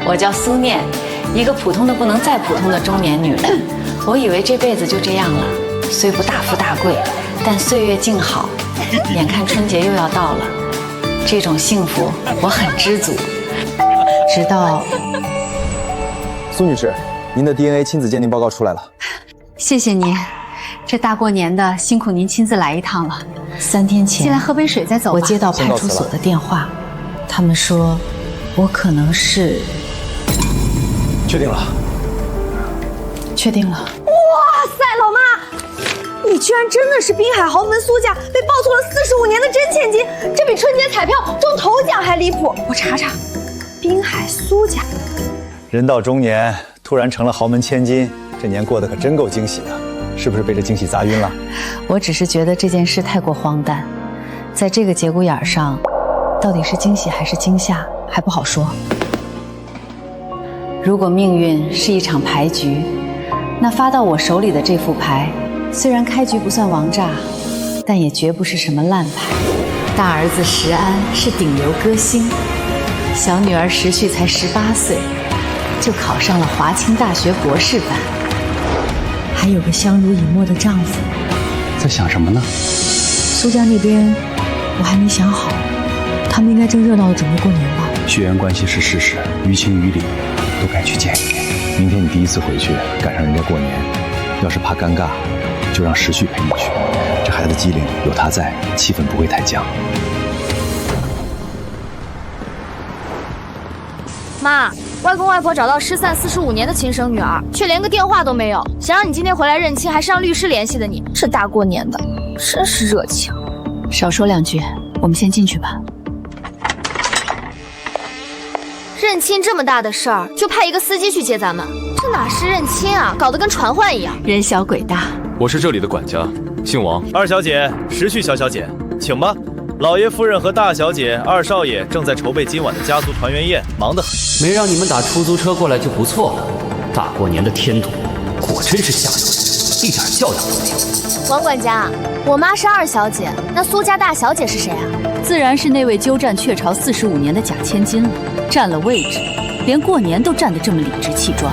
我叫蘇念，一個普通的不能再普通的中年女人。我以為這輩子就這樣了，雖不大富大貴，但歲月靜好。眼看春節又要到了，這種幸福我很知足。直到蘇女士，您的 DNA 親子鑑定報告出來了。謝謝您，這大過年的辛苦您親自來一趟了。3天前，進來喝杯水再走吧。我接到派出所的電話，他們說我可能是……確定了。確定了。哇塞，老媽，你居然真的是滨海豪门蘇家被抱错了45年的真千金，這比春節彩票中头獎還離譜。我查查，滨海蘇家。人到中年，突然成了豪門千金，這年過得可真夠驚喜的，是不是被这驚喜砸暈了？我只是覺得這件事太過荒誕，在這個節骨眼上，到底是驚喜還是驚嚇，還不好說。如果命運是一場牌局，那發到我手裡的這副牌，雖然開局不算王炸，但也絕不是什麼爛牌。大兒子石安是頂流歌星，小女兒石旭才18歲，就考上了華清大學博士班，還有個相濡以沫的丈夫。在想什麼呢？蘇家那邊我還沒想好，他們應該正熱鬧的準備過年吧。血缘關係是事實，於情於理都該去見一面。明天你第一次回去，趕上人家過年，要是怕尷尬，就讓石旭陪你去。這孩子機靈，有他在，氣氛不會太僵。媽，外公外婆找到失散45年的親生女兒，卻連個電話都沒有，想讓你今天回來認親，還是讓律師聯繫的你。這大過年的，真是熱情。少說兩句，我們先進去吧。認親這麼大的事兒，就派一個司機去接咱們，這哪是認親啊，搞得跟傳喚一樣。人小鬼大。我是這裡的管家，姓王。二小姐，石旭小姐，請吧。老爺夫人和大小姐、二少爺正在籌備今晚的家族团圆宴，忙得很。没讓你們打出租車過來就不錯了。大過年的添堵，果真是嚇人，一點教養都沒有。王管家，我媽是二小姐，那蘇家大小姐是誰啊？自然是那位鳩佔雀巢45年的假千金了。占了位置，连過年都站得這麼理直氣壯。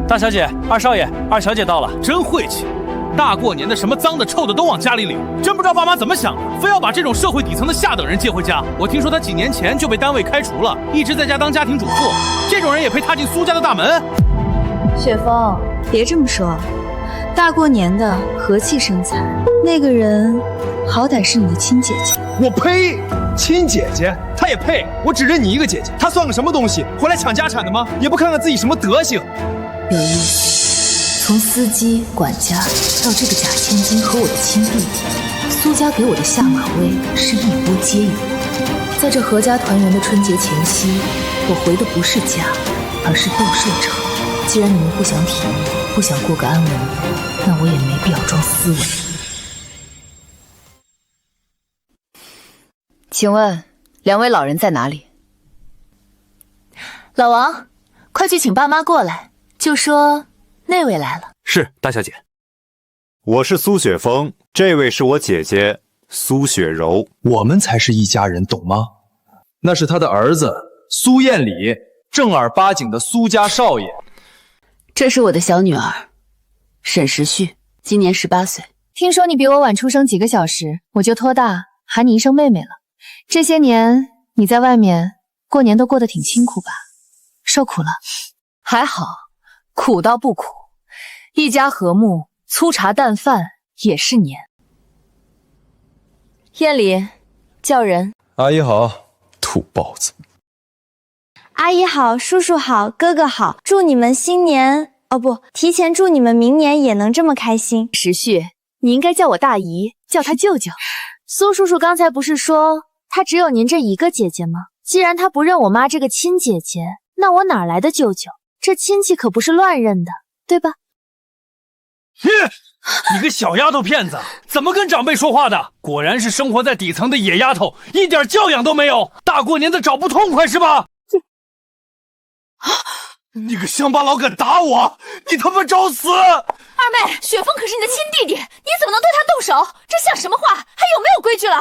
大小姐、二少爺、二小姐到了，真晦气！大過年的，什麼髒的、臭的都往家裡領，真不知道爸妈怎麼想的，非要把這種社會底層的下等人接回家。我聽說他幾年前就被單位開除了，一直在家當家庭主婦，這種人也配踏進蘇家的大門？雪峰，別這麼說，大過年的和氣生財，那個人好歹是你的親姐姐。我呸！親姐姐，她也配？我只認你一個姐姐，她算個什麼東西？回來搶家產的嗎？也不看看自己什麼德行。有意思，從司機、管家到這個假千金和我的親弟弟，蘇家給我的下馬威是一波接一波。在這闔家團圓的春節前夕，我回的不是家，而是鬥獸場。既然你們不想體驗，不想過個安穩，那我也沒必要裝斯文。請問2位老人在哪裡？老王，快去請爸媽過来，就說那位来了。是，大小姐。我是蘇雪峰，這位是我姐姐蘇雪柔。我們才是一家人，懂嗎？那是他的兒子蘇燕禮，正兒八經的蘇家少爺。這是我的小女兒沈石旭，今年18歲。聽說你比我晚出生幾個小時，我就托大喊你一聲妹妹了。這些年你在外面過年都過得挺辛苦吧？受苦了？還好，苦倒不苦，一家和睦，粗茶淡飯也是年。燕礼，叫人。阿姨好。土包子。阿姨好，叔叔好，哥哥好，祝你们新年，哦不，提前祝你们明年也能这么開心。石旭，你應該叫我大姨，叫他舅舅。蘇叔叔剛才不是說他只有您這一個姐姐嗎？既然他不認我媽這個親姐姐，那我哪來的舅舅？這親戚可不是亂認的，對吧？你個小丫頭片子，怎麼跟長輩說話的？果然是生活在底層的野丫頭，一點教養都沒有。大過年的找不痛快是吧？你个乡巴佬敢打我，你他媽找死！二妹，雪峰可是你的親弟弟，你怎麼能對他動手？這像什麼話？還有沒有規矩了？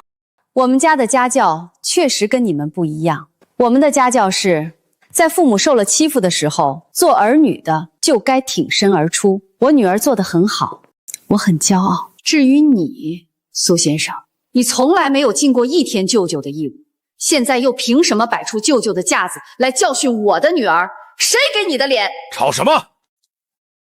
我們家的家教確實跟你們不一樣。我們的家教是，在父母受了欺負的時候，做兒女的就該挺身而出。我女兒做得很好，我很驕傲。至於你，蘇先生，你從來沒有盡過一天舅舅的義務，現在又憑什麼擺出舅舅的架子來教訓我的女兒？誰給你的臉？吵什麼？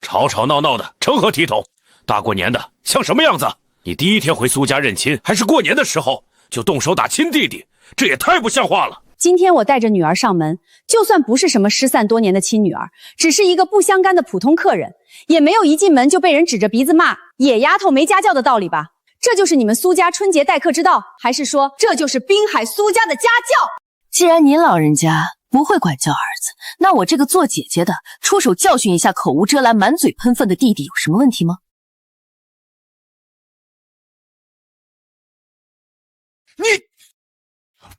吵吵鬧鬧的，成何體統？大過年的，像什麼樣子？你第一天回蘇家認親，還是過年的時候，就動手打親弟弟，這也太不像話了。今天我帶着女兒上門，就算不是什麼失散多年的親女兒，只是一個不相干的普通客人，也沒有一進門就被人指着鼻子罵野丫頭沒家教的道理吧？這就是你們蘇家春節待客之道，還是說這就是濱海蘇家的家教？既然您老人家不會管教兒子，那我這個做姐姐的出手教訓一下口無遮攔、滿嘴噴糞的弟弟有什麼問題嗎？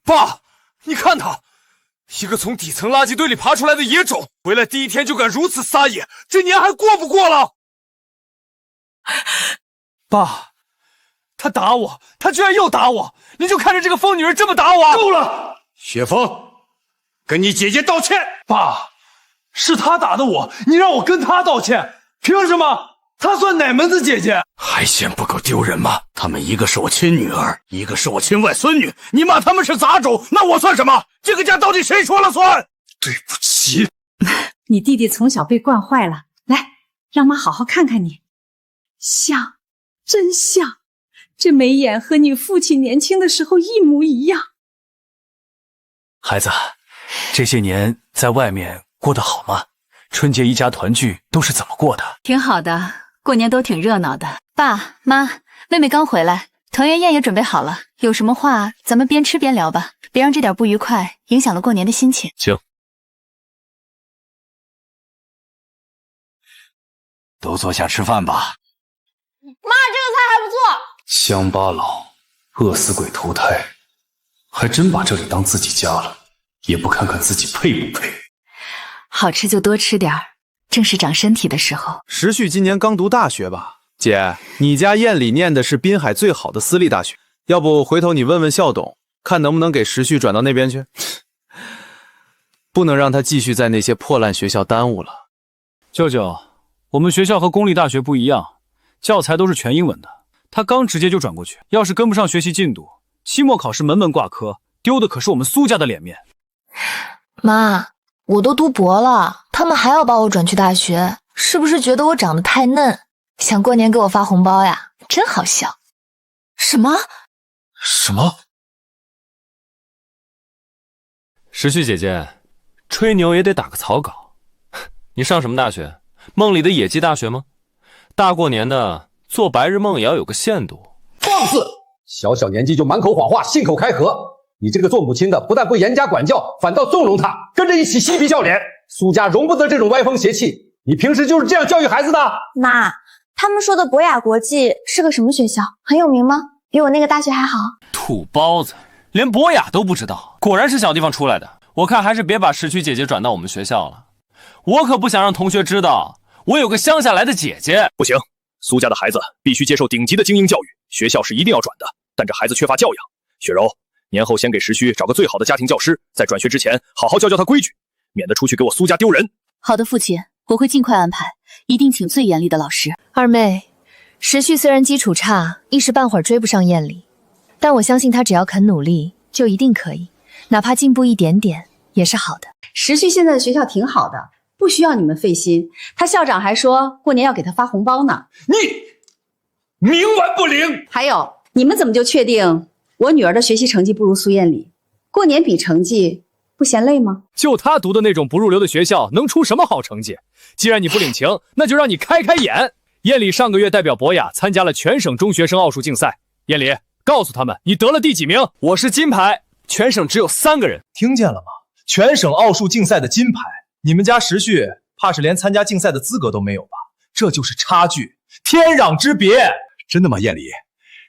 爸，你看他，一個從底層垃圾堆裡爬出來的野種，回來第一天就敢如此撒野，這年還過不過了？爸，他打我，他居然又打我，您就看着這個瘋女人這麼打我。夠了，雪峰，跟你姐姐道歉。爸，是他打的我，你讓我跟他道歉，憑什麼？她算哪門子姐姐？還嫌不夠丟人嗎？他們一個是我親女兒，一個是我親外孫女，你罵他們是雜種，那我算什麼？這個家到底誰說了算？對不起，你弟弟從小被慣壞了，來，讓媽好好看看你，像，真像，這眉眼和你父親年輕的時候一模一樣。孩子，這些年在外面過得好嗎？春節一家團聚都是怎麼過的？挺好的，過年都挺熱鬧的。爸媽，妹妹剛回來，團圓宴也準備好了，有什麼話咱們邊吃邊聊吧，別讓這點不愉快影響了過年的心情。行，都坐下吃飯吧。媽，這個菜還不錯。鄉巴佬，餓死鬼投胎，還真把這裡當自己家了，也不看看自己配不配。好吃就多吃點兒，正是長身體的時候。時旭今年剛讀大學吧？姐，你家燕裡念的是濱海最好的私立大學，要不回頭你問問校董，看能不能給時旭轉到那邊去？不能讓他繼續在那些破爛學校耽誤了。舅舅，我們學校和公立大學不一樣，教材都是全英文的。他剛直接就轉過去，要是跟不上學習進度，期末考試門門掛科，丟的可是我們蘇家的臉面。媽，我都讀博了，他們還要把我轉去大學，是不是覺得我長得太嫩，想過年給我發紅包呀？真好笑。什麼？時旭姐姐，吹牛也得打個草稿。你上什麼大學？夢裡的野雞大學嗎？大過年的做白日夢也要有個限度。放肆！小小年紀就滿口謊話，信口開河。你這個做母親的不但不嚴加管教，反倒縱容他，跟着一起嬉皮笑臉。蘇家容不得這種歪風邪氣。你平時就是這樣教育孩子的？媽，他們說的博雅國際是個什麼學校？很有名嗎？比我那個大學還好？土包子，連博雅都不知道，果然是小地方出來的。我看還是別把時旭姐姐轉到我們學校了，我可不想讓同學知道我有個鄉下來的姐姐。不行，蘇家的孩子必須接受頂級的精英教育，學校是一定要轉的，但這孩子缺乏教養。雪柔，年後先給時旭找個最好的家庭教師，在轉學之前好好教教他規矩，免得出去給我蘇家丟人。好的，父親，我會盡快安排，一定請最嚴厲的老師。二妹，時旭雖然基礎差，一時半會兒追不上燕裡，但我相信他只要肯努力，就一定可以，哪怕進步一點點也是好的。時旭現在的學校挺好的，不需要你們費心。他校長還說過年要給他發紅包呢。你冥頑不靈！還有，你們怎麼就確定我女兒的學習成績不如蘇燕裡？過年比成績不嫌累嗎？就他讀的那種不入流的學校，能出什麼好成績？既然你不領情，那就讓你開開眼。燕裡上個月代表博雅參加了全省中學生奧數競賽。燕裡，告訴他們你得了第幾名？我是金牌，全省只有3個人。聽見了嗎？全省奧數競賽的金牌，你們家時旭怕是連參加競賽的資格都沒有吧？這就是差距，天壤之別。真的嗎，燕裡？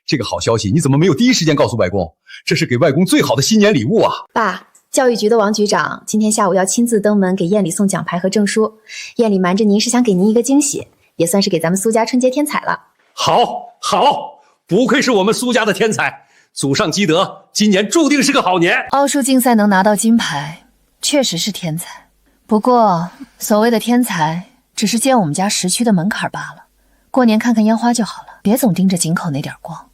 這個好消息你怎麼沒有第一時間告訴外公？這是給外公最好的新年禮物啊！爸，教育局的王局长今天下午要親自登門給燕里送獎牌和證書。燕里瞞着您是想給您一個驚喜，也算是給咱們蘇家春節添彩了。好，不愧是我們蘇家的天才，祖上積德，今年注定是個好年。奧數競賽能拿到金牌，確實是天才。不過，所謂的天才，只是見我們家時區的門檻罷了。過年看看煙花就好了，別總盯着井口那點光。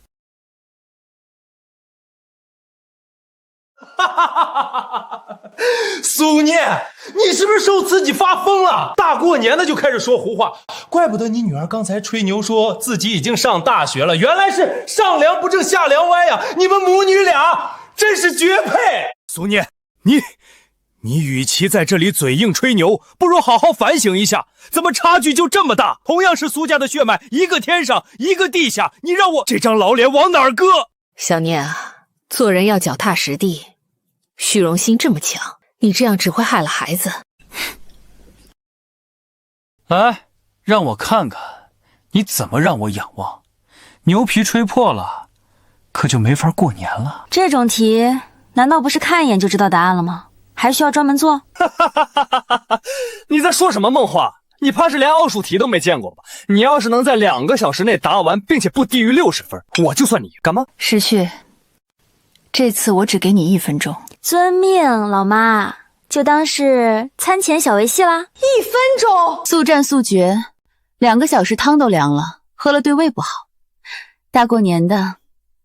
蘇念，你是不是受刺激发疯了？大過年的就開始說胡話，怪不得你女兒剛才吹牛說自己已經上大學了，原來是上梁不正下梁歪呀！你們母女倆真是絕配。蘇念，你與其在這裡嘴硬吹牛，不如好好反省一下，怎麼差距就這麼大？同樣是蘇家的血脈，一個天上，一個地下，你讓我這張老臉往哪兒擱？小念啊，做人要腳踏實地，虛榮心這麼強，你這樣只會害了孩子。來，讓我看看你怎麼讓我仰望。牛皮吹破了，可就沒法過年了。这種題難道不是看一眼就知道答案了嗎？還需要專門做？你在說什麼夢話？你怕是連奧數題都沒見過吧？你要是能在2個小時內答完，並且不低於60分，我就算你幹嘛？時旭，這次我只給你1分鐘。遵命，老媽，就當是餐前小維繫啦。1分鐘，速戰速決，2個小時湯都涼了，喝了對胃不好。大過年的，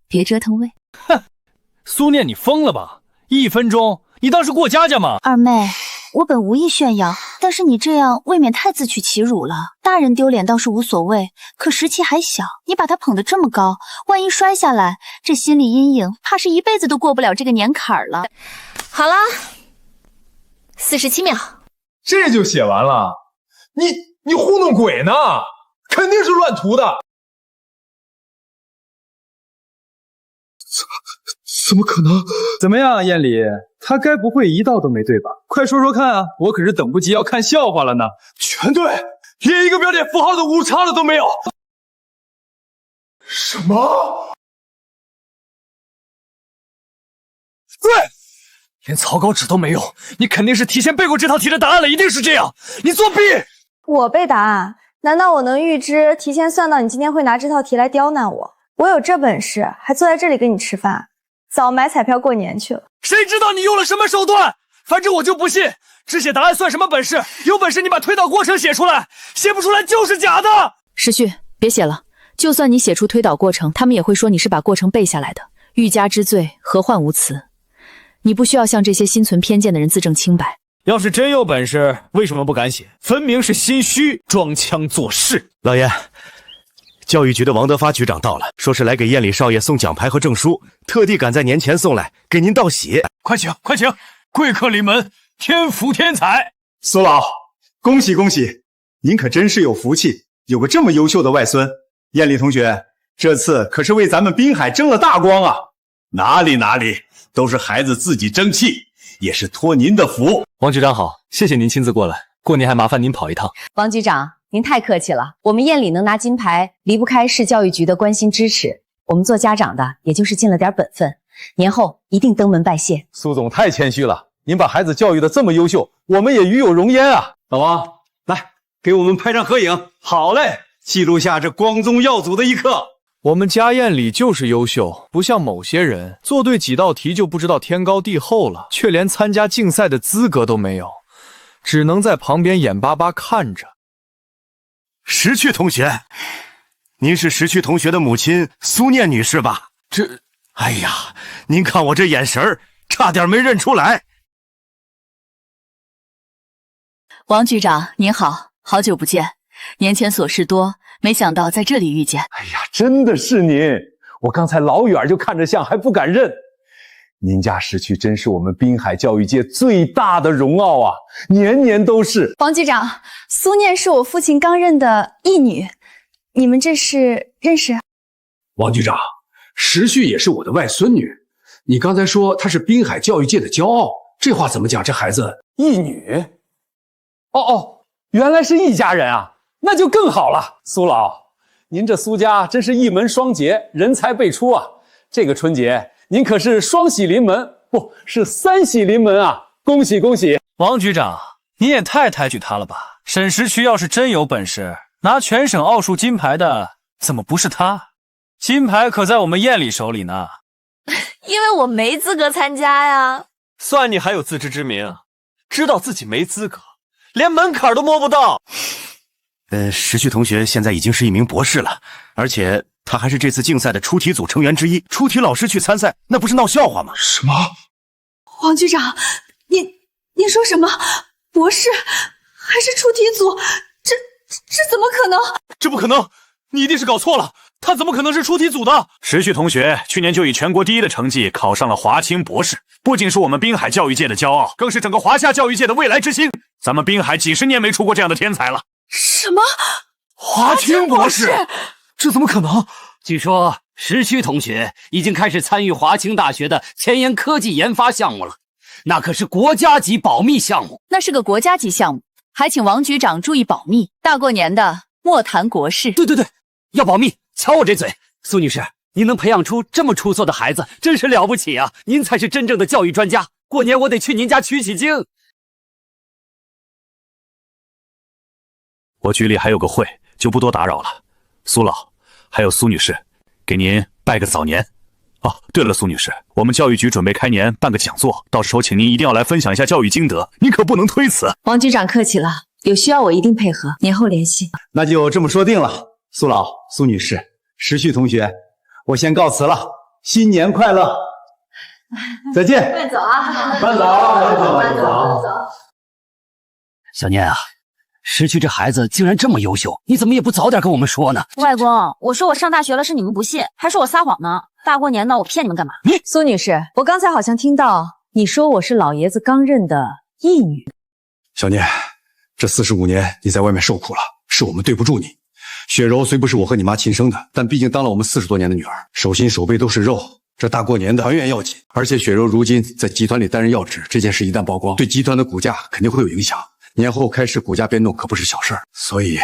別折騰胃。哼，蘇念，你瘋了吧？1分鐘，你當是過家家嗎？二妹，我本無意炫耀，但是你這樣未免太自取其辱了。大人丟臉倒是無所謂，可時期還小，你把他捧得這麼高，萬一摔下來，這心理陰影怕是一輩子都過不了這個年坎了。好了，47秒，這就寫完了？你糊弄鬼呢？肯定是亂塗的。怎麼可能？怎麼樣，燕里，他該不會一道都沒對吧？快說说看啊，我可是等不及要看笑話了呢。全對，連一個標點符號的誤差的都沒有。什麼？对，連草稿紙都沒有，你肯定是提前背過這套題的答案了，一定是這樣。你作弊！我背答案？難道我能預知提前算到你今天會拿這套題來刁難我？我有這本事，還坐在這裡跟你吃飯，早買彩票過年去了。誰知道你用了什麼手段？反正我就不信，只寫答案算什麼本事？有本事你把推導過程寫出來，寫不出來就是假的。時旭，別寫了，就算你寫出推導過程，他們也會說你是把過程背下來的。欲加之罪，何患無辭？你不需要向這些心存偏見的人自證清白。要是真有本事，為什麼不敢寫？分明是心虛，裝腔作勢。老爺，教育局的王德發局長到了，說是來給燕里少爺送獎牌和證書，特地趕在年前送來，給您道喜。快請，快請，貴客臨門，天福天彩。蘇老，恭喜恭喜，您可真是有福氣，有個這麼優秀的外孫。燕里同學，這次可是為咱們濱海爭了大光啊！哪裡，都是孩子自己爭氣，也是托您的福。王局長好，謝謝您親自過來，過年還麻煩您跑一趟。王局長，您太客氣了，我們燕里能拿金牌，離不開市教育局的關心支持。我們做家長的，也就是盡了點本分，年後一定登門拜謝。蘇總太謙虛了，您把孩子教育得這麼優秀，我們也與有榮焉啊！老王，來給我們拍張合影。好嘞，記錄下這光宗耀祖的一刻。我們家燕里就是優秀，不像某些人做對幾道題就不知道天高地厚了，卻連參加競賽的資格都沒有，只能在旁邊眼巴巴看着。石旭同學，您是石旭同學的母親蘇念女士吧？哎呀，您看我這眼神兒，差點沒認出來。王局長您好，好久不見，年前瑣事多，沒想到在這裡遇見。哎呀，真的是您，我剛才老遠就看着像，還不敢認。您家石區真是我們濱海教育界最大的榮傲啊，年年都是。王局長，蘇念是我父親剛認的義女，你們這是認識？王局長，石旭也是我的外孫女，你剛才說她是濱海教育界的驕傲，這話怎麼講？這孩子義女？哦，原來是一家人啊，那就更好了。蘇老，您這蘇家真是一門雙傑，人才輩出啊！這個春節您可是雙喜臨門，不是三喜临门啊！恭喜恭喜！王局长，你也太抬举他了吧？沈时渠要是真有本事，拿全省奥数金牌的，怎么不是他？金牌可在我们燕里手里呢。因为我没资格参加呀。算你还有自知之明，知道自己没资格，连门槛都摸不到。石旭同学现在已经是一名博士了，而且他还是这次竞赛的出题组成员之一。出题老师去参赛，那不是闹笑话吗？什么？王局长，您说什么？博士还是出题组？这怎么可能？这不可能！你一定是搞错了，他怎么可能是出题组的？石旭同学去年就以全国第一的成绩考上了华清博士，不仅是我们滨海教育界的骄傲，更是整个华夏教育界的未来之星。咱们滨海几十年没出过这样的天才了。什么？华清博士？这怎么可能？据說石旭同學已經開始參與華清大學的前沿科技研發項目了，那可是國家級保密項目。那是個國家級項目，還請王局長注意保密。大過年的，莫談國事。對，要保密。瞧我這嘴，蘇女士，您能培養出這麼出色的孩子，真是了不起啊！您才是真正的教育專家。過年我得去您家取取經。我局裡還有個會，就不多打擾了。蘇老，還有蘇女士，給您拜個早年。哦，對了，蘇女士，我們教育局準備開年辦個講座，到時候請您一定要來分享一下教育心得，您可不能推辭。王局長客氣了，有需要我一定配合，年後聯繫。那就這麼說定了。蘇老、蘇女士、石旭同學，我先告辭了，新年快樂！再見。慢走啊！慢走。小念啊，石旭這孩子竟然這麼優秀，你怎麼也不早點跟我們說呢？外公，我說我上大學了是你們不信，還說我撒謊呢。大過年的，我騙你們幹嘛？蘇女士，我剛才好像聽到你說我是老爺子剛認的義女。小念，這45年你在外面受苦了，是我們對不住你。雪柔雖不是我和你媽親生的，但畢竟當了我們40多年的女兒，手心手背都是肉。這大過年的團圓要緊，而且雪柔如今在集團裡擔任要職，這件事一旦曝光，對集團的股價肯定會有影響。年後開市股價變動可不是小事兒，所以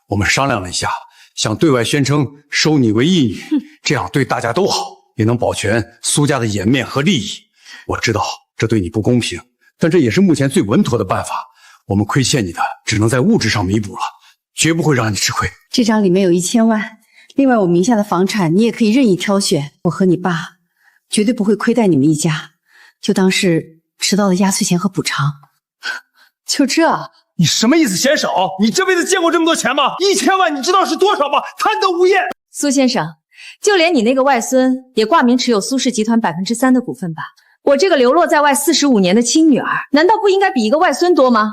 我們商量了一下，想對外宣稱收你為義女，這樣對大家都好，也能保全蘇家的顏面和利益。我知道這對你不公平，但這也是目前最穩妥的辦法。我們虧欠你的，只能在物質上彌補了，絕不會讓你吃虧。這張裡面有1000萬，另外我名下的房產你也可以任意挑選，我和你爸絕對不會虧待你們一家，就當是遲到的壓歲錢和補償。就這，你什麼意思？嫌少？你這輩子見過這麼多錢嗎？1000萬你知道是多少嗎？貪得無厭。蘇先生，就連你那個外孫也掛名持有蘇氏集團3%的股份吧？我這個流落在外45年的親女兒，難道不應該比一個外孫多嗎？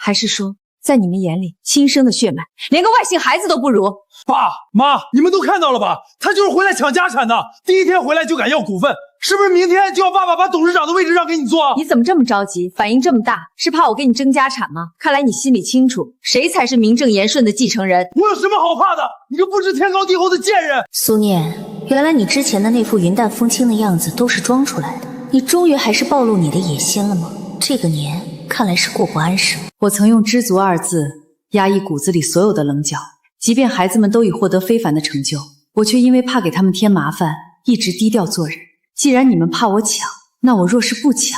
還是說，在你們眼裡，親生的血脈連個外姓孩子都不如？爸媽，你們都看到了吧？他就是回來搶家產的，第一天回來就敢要股份，是不是明天就要爸爸把董事長的位置讓給你做？你怎麼這麼着急，反應這麼大？是怕我給你爭家產嗎？看來你心裡清楚，誰才是名正言順的繼承人。我有什麼好怕的？你個不知天高地厚的賤人！蘇念，原來你之前的那副雲淡風輕的樣子都是裝出來的，你終於還是暴露你的野心了嗎？這個年看來是過不安生。我曾用知足2字壓抑骨子裡所有的稜角，即便孩子們都已獲得非凡的成就，我卻因為怕給他們添麻煩，一直低調做人。既然你們怕我搶，那我若是不搶，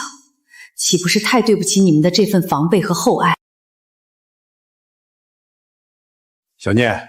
豈不是太對不起你們的這份防備和厚愛？小念，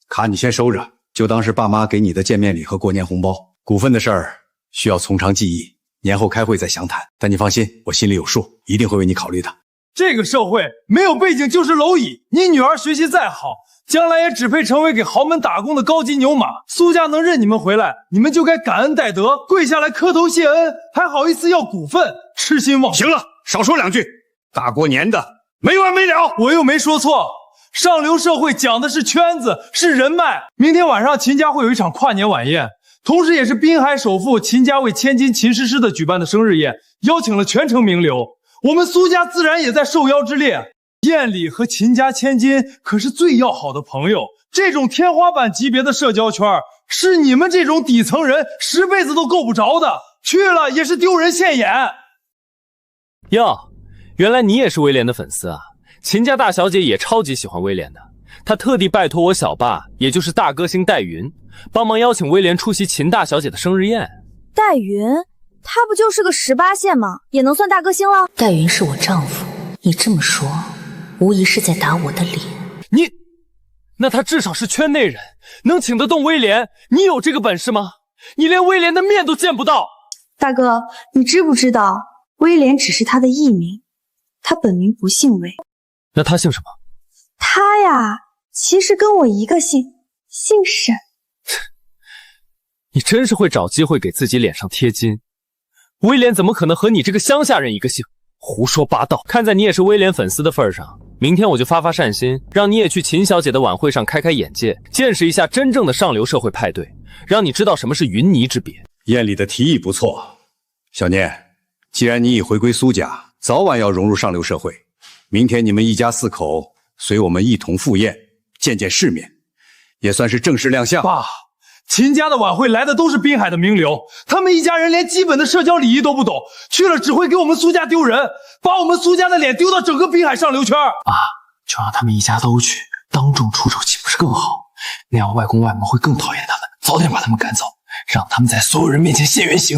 卡你先收着，就當是爸媽給你的見面禮和過年紅包。股份的事兒需要從長計議，年後開會再詳談。但你放心，我心裡有數，一定會為你考慮的。這個社會沒有背景就是螻蟻，你女兒學習再好，將來也只配成為給豪門打工的高級牛馬。蘇家能認你們回來，你們就該感恩戴德，跪下來磕頭謝恩，還好意思要股份，痴心妄想。行了，少說兩句，大過年的沒完沒了。我又沒說錯，上流社會講的是圈子，是人脈。明天晚上秦家會有一場跨年晚宴，同時也是濱海首富秦家為千金秦詩詩的舉辦的生日宴，邀請了全城名流。我們蘇家自然也在受邀之列。宴裡和秦家千金可是最要好的朋友，這種天花板級別的社交圈，是你們這種底層人10輩子都夠不着的，去了也是丟人現眼。喲，原來你也是威廉的粉絲啊！秦家大小姐也超級喜歡威廉的，她特地拜託我小爸，也就是大歌星戴雲，幫忙邀請威廉出席秦大小姐的生日宴。戴雲，他不就是个18线吗？也能算大歌星了？戴云是我丈夫，你这么说，无疑是在打我的脸。那他至少是圈内人，能请得动威廉。你有这个本事吗？你连威廉的面都见不到。大哥，你知不知道威廉只是他的艺名，他本名不姓威。那他姓什么？他呀，其實跟我一個姓，姓沈。你真是會找機會給自己臉上貼金。威廉怎麼可能和你這個鄉下人一個姓？胡說八道！看在你也是威廉粉絲的份上，明天我就發善心，讓你也去秦小姐的晚會上開開眼界，見識一下真正的上流社會派對，讓你知道什麼是雲泥之別。燕裡的提議不錯，小念，既然你已回歸蘇家，早晚要融入上流社會。明天你們一家4口隨我們一同赴宴，見見世面，也算是正式亮相。爸，秦家的晚會來的都是濱海的名流，他們一家人連基本的社交禮儀都不懂，去了只會給我們蘇家丟人，把我們蘇家的臉丟到整個濱海上流圈。啊，就讓他們一家都去，當眾出醜豈不是更好？那樣外公外婆會更討厭他們，早點把他們趕走，讓他們在所有人面前現原形。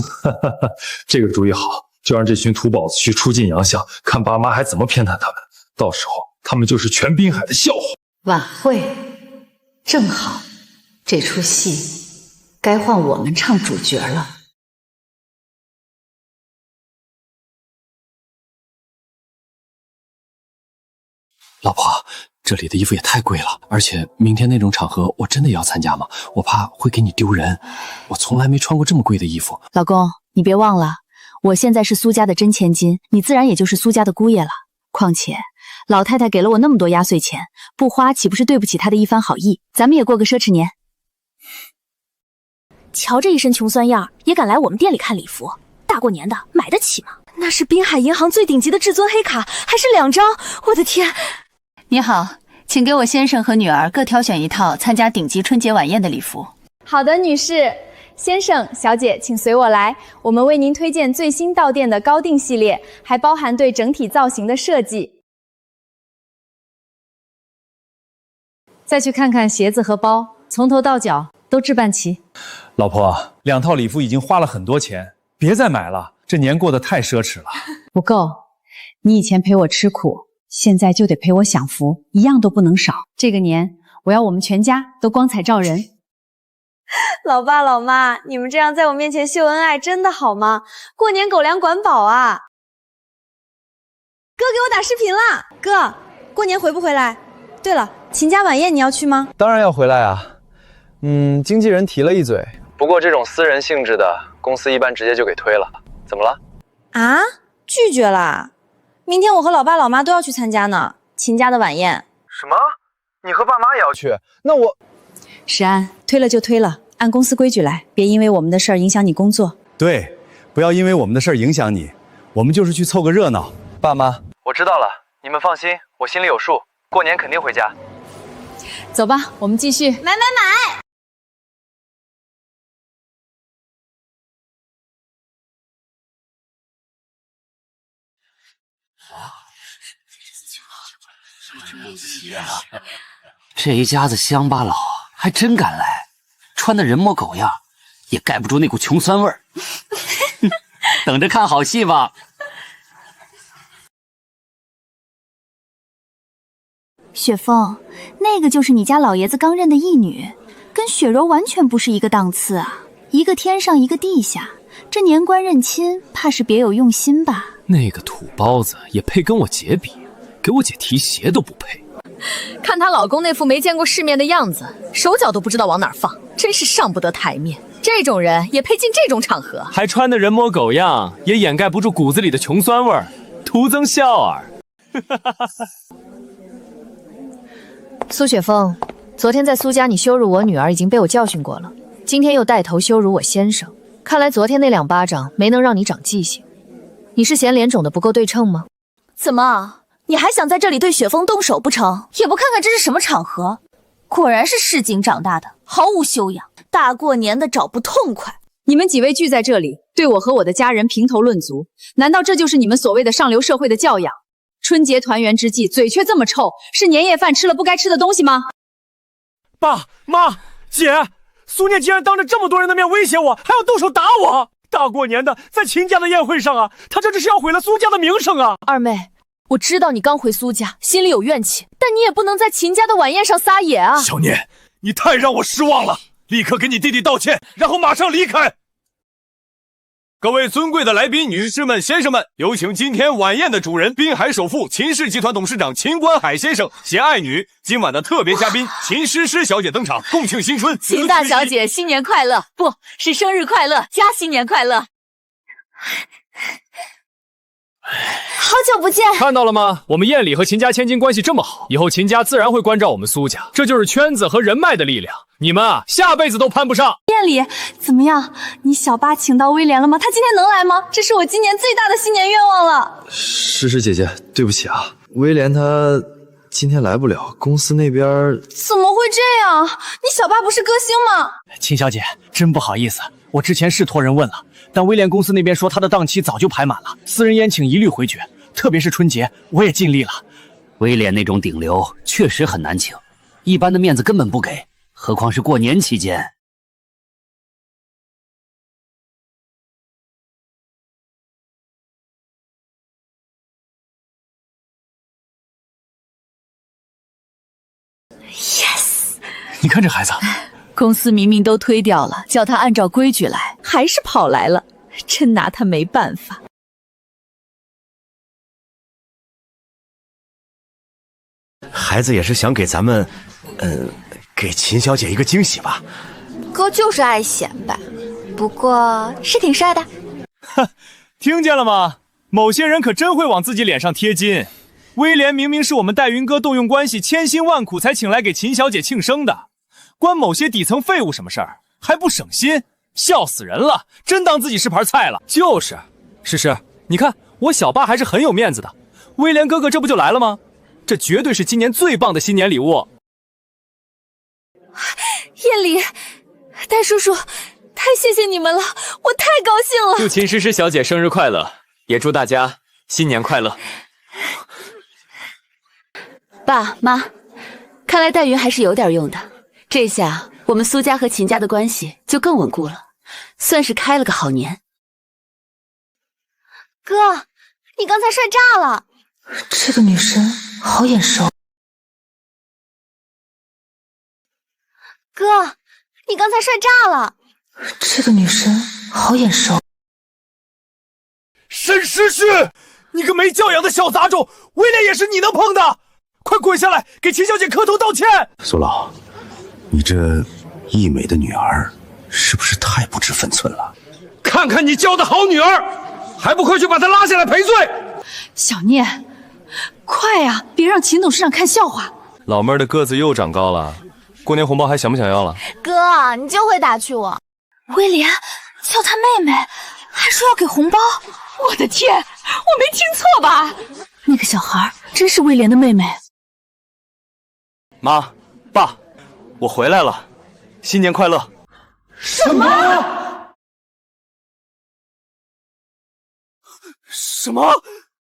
這個主意好，就讓這群土寶子去出盡洋相，看爸媽還怎麼偏袒他們。到時候他們就是全濱海的笑話。晚會正好，這出戲該換我們唱主角了。老婆，這裡的衣服也太貴了，而且明天那種場合我真的要參加嗎？我怕會給你丟人，我從來沒穿過這麼貴的衣服。老公，你別忘了，我現在是蘇家的真千金，你自然也就是蘇家的姑爺了。況且老太太給了我那麼多壓歲錢，不花豈不是對不起她的一番好意？咱們也過個奢侈年。瞧這一身窮酸樣，也敢來我們店裡看禮服，大過年的買得起嗎？那是濱海銀行最頂級的至尊黑卡，還是2張，我的天！你好，請給我先生和女兒各挑選一套參加頂級春節晚宴的禮服。好的，女士。先生、小姐，請隨我來，我們為您推薦最新到店的高定系列，還包含對整體造型的設計。再去看看鞋子和包，從頭到腳都置辦齊。老婆，2套禮服已經花了很多錢，別再買了，這年過得太奢侈了。不夠，你以前陪我吃苦，現在就得陪我享福，一樣都不能少。這個年，我要我們全家都光彩照人。老爸老媽，你們這樣在我面前秀恩愛真的好嗎？過年狗糧管飽啊！哥給我打視頻了，哥，過年回不回來？對了，秦家晚宴你要去嗎？當然要回來啊。經紀人提了一嘴，不過這種私人性質的，公司一般直接就給推了。怎麼了？啊？拒絕了？明天我和老爸老媽都要去參加呢，秦家的晚宴。什麼？你和爸媽也要去？那我……石安，推了就推了，按公司規矩來，別因為我們的事兒影響你工作。對，不要因為我們的事兒影響你，我們就是去湊個熱鬧。爸媽，我知道了，你們放心，我心裡有數，過年肯定回家。走吧，我們繼續。買！這一家子鄉巴佬還真敢來，穿的人模狗樣，也蓋不住那股窮酸味兒。等着看好戲吧。雪峰，那個就是你家老爺子剛認的義女，跟雪柔完全不是一個檔次啊，一個天上一個地下，這年關認親，怕是別有用心吧？那個土包子也配跟我姐比？給我姐提鞋都不配。看她老公那副沒見過世面的樣子，手腳都不知道往哪兒放，真是上不得台面。這種人也配進這種場合？還穿得人模狗樣，也掩蓋不住骨子裡的窮酸味兒，徒增笑耳。蘇雪峰，昨天在蘇家你羞辱我女兒已經被我教訓過了，今天又帶頭羞辱我先生，看來昨天那2巴掌沒能讓你長記性。你是嫌臉腫的不夠對稱嗎？怎麼？你還想在這裡對雪峰動手不成？也不看看這是什麼場合？果然是市井長大的，毫無修養，大過年的找不痛快。你們幾位聚在這裡，對我和我的家人評頭論足，難道這就是你們所謂的上流社會的教養？春節團圓之際，嘴卻這麼臭，是年夜飯吃了不該吃的東西嗎？爸媽姐，蘇念竟然當着這麼多人的面威脅我，還要動手打我！大過年的，在秦家的宴会上啊，他这是要毁了苏家的名声啊！二妹，我知道你刚回苏家，心里有怨气，但你也不能在秦家的晚宴上撒野啊！小念，你太让我失望了，立刻给你弟弟道歉，然后马上離開。各位尊貴的來賓、女士們、先生們，有請今天晚宴的主人濱海首富秦氏集團董事長秦觀海先生攜愛女，今晚的特別嘉賓秦詩詩小姐登場，共慶新春。秦大小姐新年快樂，不是生日快樂加新年快樂。好久不见，看到了吗？我們宴裡和秦家千金關係這麼好，以後秦家自然會關照我們蘇家，這就是圈子和人脈的力量。你們啊，下輩子都攀不上。宴禮怎麼樣？你小八請到威廉了嗎？他今天能來嗎？這是我今年最大的新年願望了。诗诗姐姐，对不起啊，威廉他今天來不了，公司那邊……怎麼會這樣？你小八不是歌星嗎？秦小姐，真不好意思，我之前是托人問了，但威廉公司那邊說他的檔期早就排滿了，私人宴請一律回绝，特別是春節，我也盡力了。威廉那種頂流確實很難請，一般的面子根本不給，何況是過年期間。Yes， 你看這孩子，公司明明都推掉了，叫他按照規矩來，還是跑來了，真拿他沒辦法。孩子也是想給咱們，給秦小姐一個驚喜吧。哥就是愛顯擺，不過是挺帥的。哼，聽見了嗎？某些人可真會往自己臉上貼金。威廉明明是我們戴雲哥動用關係千辛萬苦才請來給秦小姐慶生的，關某些底層廢物什麼事兒？還不省心，笑死人了！真當自己是盤菜了。就是，詩詩，你看我小八還是很有面子的。威廉哥哥這不就來了嗎？這絕對是今年最棒的新年禮物。宴禮，戴叔叔，太謝謝你們了，我太高興了。祝秦詩詩小姐生日快樂，也祝大家新年快樂。爸媽，看來戴雲還是有點用的，這下我們蘇家和秦家的關係就更穩固了，算是開了個好年。哥，你剛才帥炸了！這個女生好眼熟。哥，你剛才帥炸了！這個女生好眼熟。沈詩詩，你個沒教養的小雜種，威廉也是你能碰的！快跪下來，給秦小姐磕頭道歉！蘇老，你這義美的女兒是不是太不知分寸了？看看你教的好女兒，還不快去把她拉下來賠罪！小念，快呀，別讓秦董事長看笑話。老妹兒的個子又長高了，過年紅包還想不想要了？哥，你就會打趣我。威廉叫他妹妹，還說要給紅包。我的天，我沒聽錯吧？那個小孩真是威廉的妹妹。媽，爸，我回來了，新年快樂！什麼？什麼？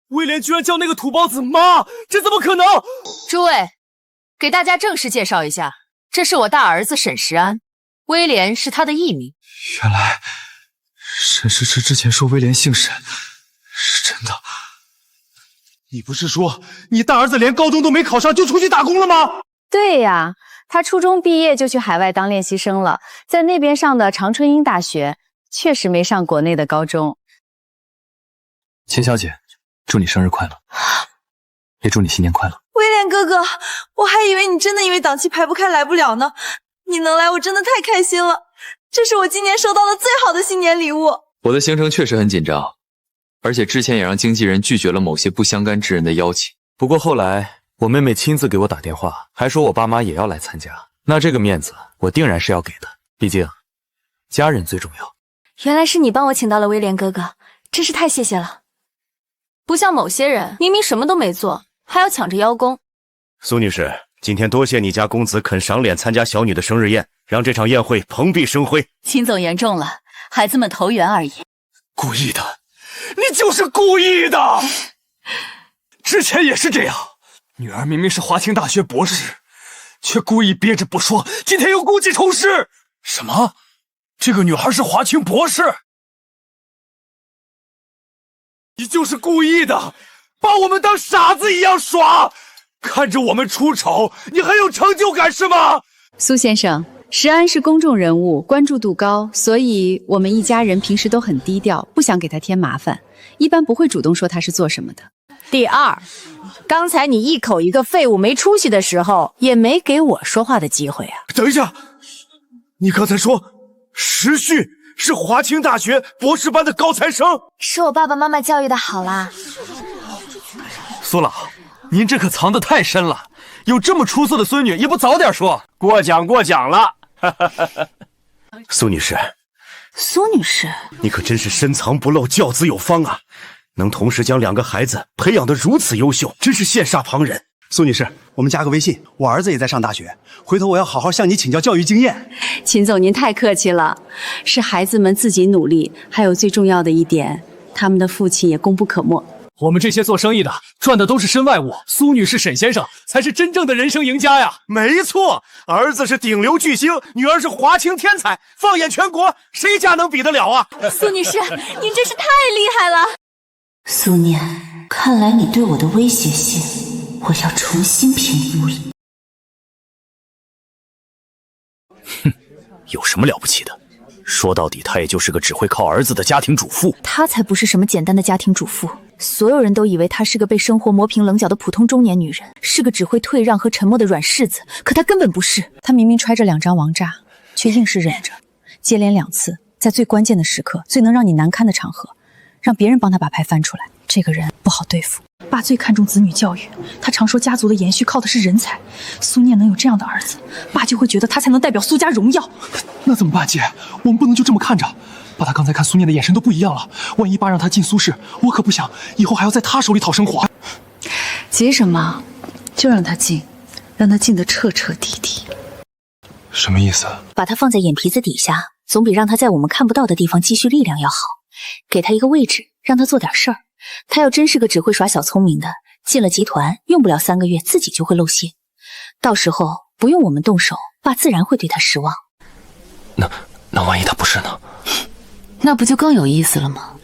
威廉居然叫那個土包子媽，這怎麼可能？諸位，給大家正式介紹一下，這是我大兒子沈石安，威廉是他的藝名。原來沈詩詩之前說威廉姓沈是真的。你不是說你大兒子連高中都沒考上就出去打工了嗎？對呀，他初中畢業就去海外當練習生了，在那邊上的長春英大學，確實沒上國內的高中。秦小姐，祝你生日快樂，也祝你新年快樂。威廉哥哥，我還以為你真的因為檔期排不開來不了呢，你能來我真的太開心了，這是我今年收到的最好的新年禮物。我的行程確實很緊張，而且之前也讓經紀人拒絕了某些不相干之人的邀請。不過後來我妹妹親自給我打電話，還說我爸媽也要來參加，那這個面子我定然是要給的，畢竟家人最重要。原來是你幫我請到了威廉哥哥，真是太謝謝了。不像某些人明明什麼都沒做，還要搶着邀功。蘇女士，今天多謝你家公子肯賞臉參加小女的生日宴，讓這場宴會蓬蓽生輝。秦總言重了，孩子們投緣而已。故意的，你就是故意的！之前也是這樣，女兒明明是華清大學博士，卻故意憋着不說，今天又故技重施。什麼？這個女孩是華清博士？就是故意的，把我们当傻子一樣耍，看着我們出醜，你很有成就感是嗎？蘇先生，石安是公眾人物，關注度高，所以我們一家人平時都很低調，不想給他添麻煩，一般不會主動說他是做什麼的。第二，剛才你一口一個廢物沒出息的時候，也沒給我說話的機會啊。等一下，你剛才說石旭是華清大學博士班的高材生？是我爸爸媽媽教育的好啦。蘇老，您這可藏得太深了，有這麼出色的孫女也不早點說。過獎了。蘇女士，蘇女士，你可真是深藏不露，教子有方啊！能同時將2個孩子培養得如此優秀，真是羨煞旁人。蘇女士，我們加個微信，我兒子也在上大學，回頭我要好好向你請教教育經驗。秦總，您太客氣了，是孩子們自己努力，還有最重要的一點，他們的父親也功不可沒。我们这些做生意的賺的都是身外物，蘇女士、沈先生才是真正的人生贏家呀！沒錯，兒子是頂流巨星，女兒是華清天才，放眼全國，誰家能比得了啊？蘇女士，您真是太厲害了。蘇念，看來你對我的威脅性，我要重新評估了。哼，有什麼了不起的？說到底，她也就是個只會靠兒子的家庭主婦。她才不是什麼簡單的家庭主婦，所有人都以為她是個被生活磨平稜角的普通中年女人，是個只會退讓和沉默的軟柿子。可她根本不是，她明明揣着2張王炸，卻硬是忍着，接連2次，在最關鍵的時刻，最能讓你難堪的場合，讓別人幫她把牌翻出來。這個人不好對付。爸最看重子女教育，他常說家族的延續靠的是人才。蘇念能有這樣的兒子，爸就會覺得他才能代表蘇家榮耀。那怎麼辦，姐？我們不能就這麼看着。爸他剛才看蘇念的眼神都不一樣了，萬一爸讓他進蘇氏，我可不想以後還要在他手裡討生活。急什麼？就讓他進，讓他進得徹徹底底。什麼意思？把他放在眼皮子底下，總比讓他在我們看不到的地方積蓄力量要好。給他一個位置，讓他做點事兒。他要真是個只會耍小聰明的，進了集團用不了3個月自己就會露餡，到時候不用我們動手，爸自然會對他失望。那萬一他不是呢？那不就更有意思了嗎？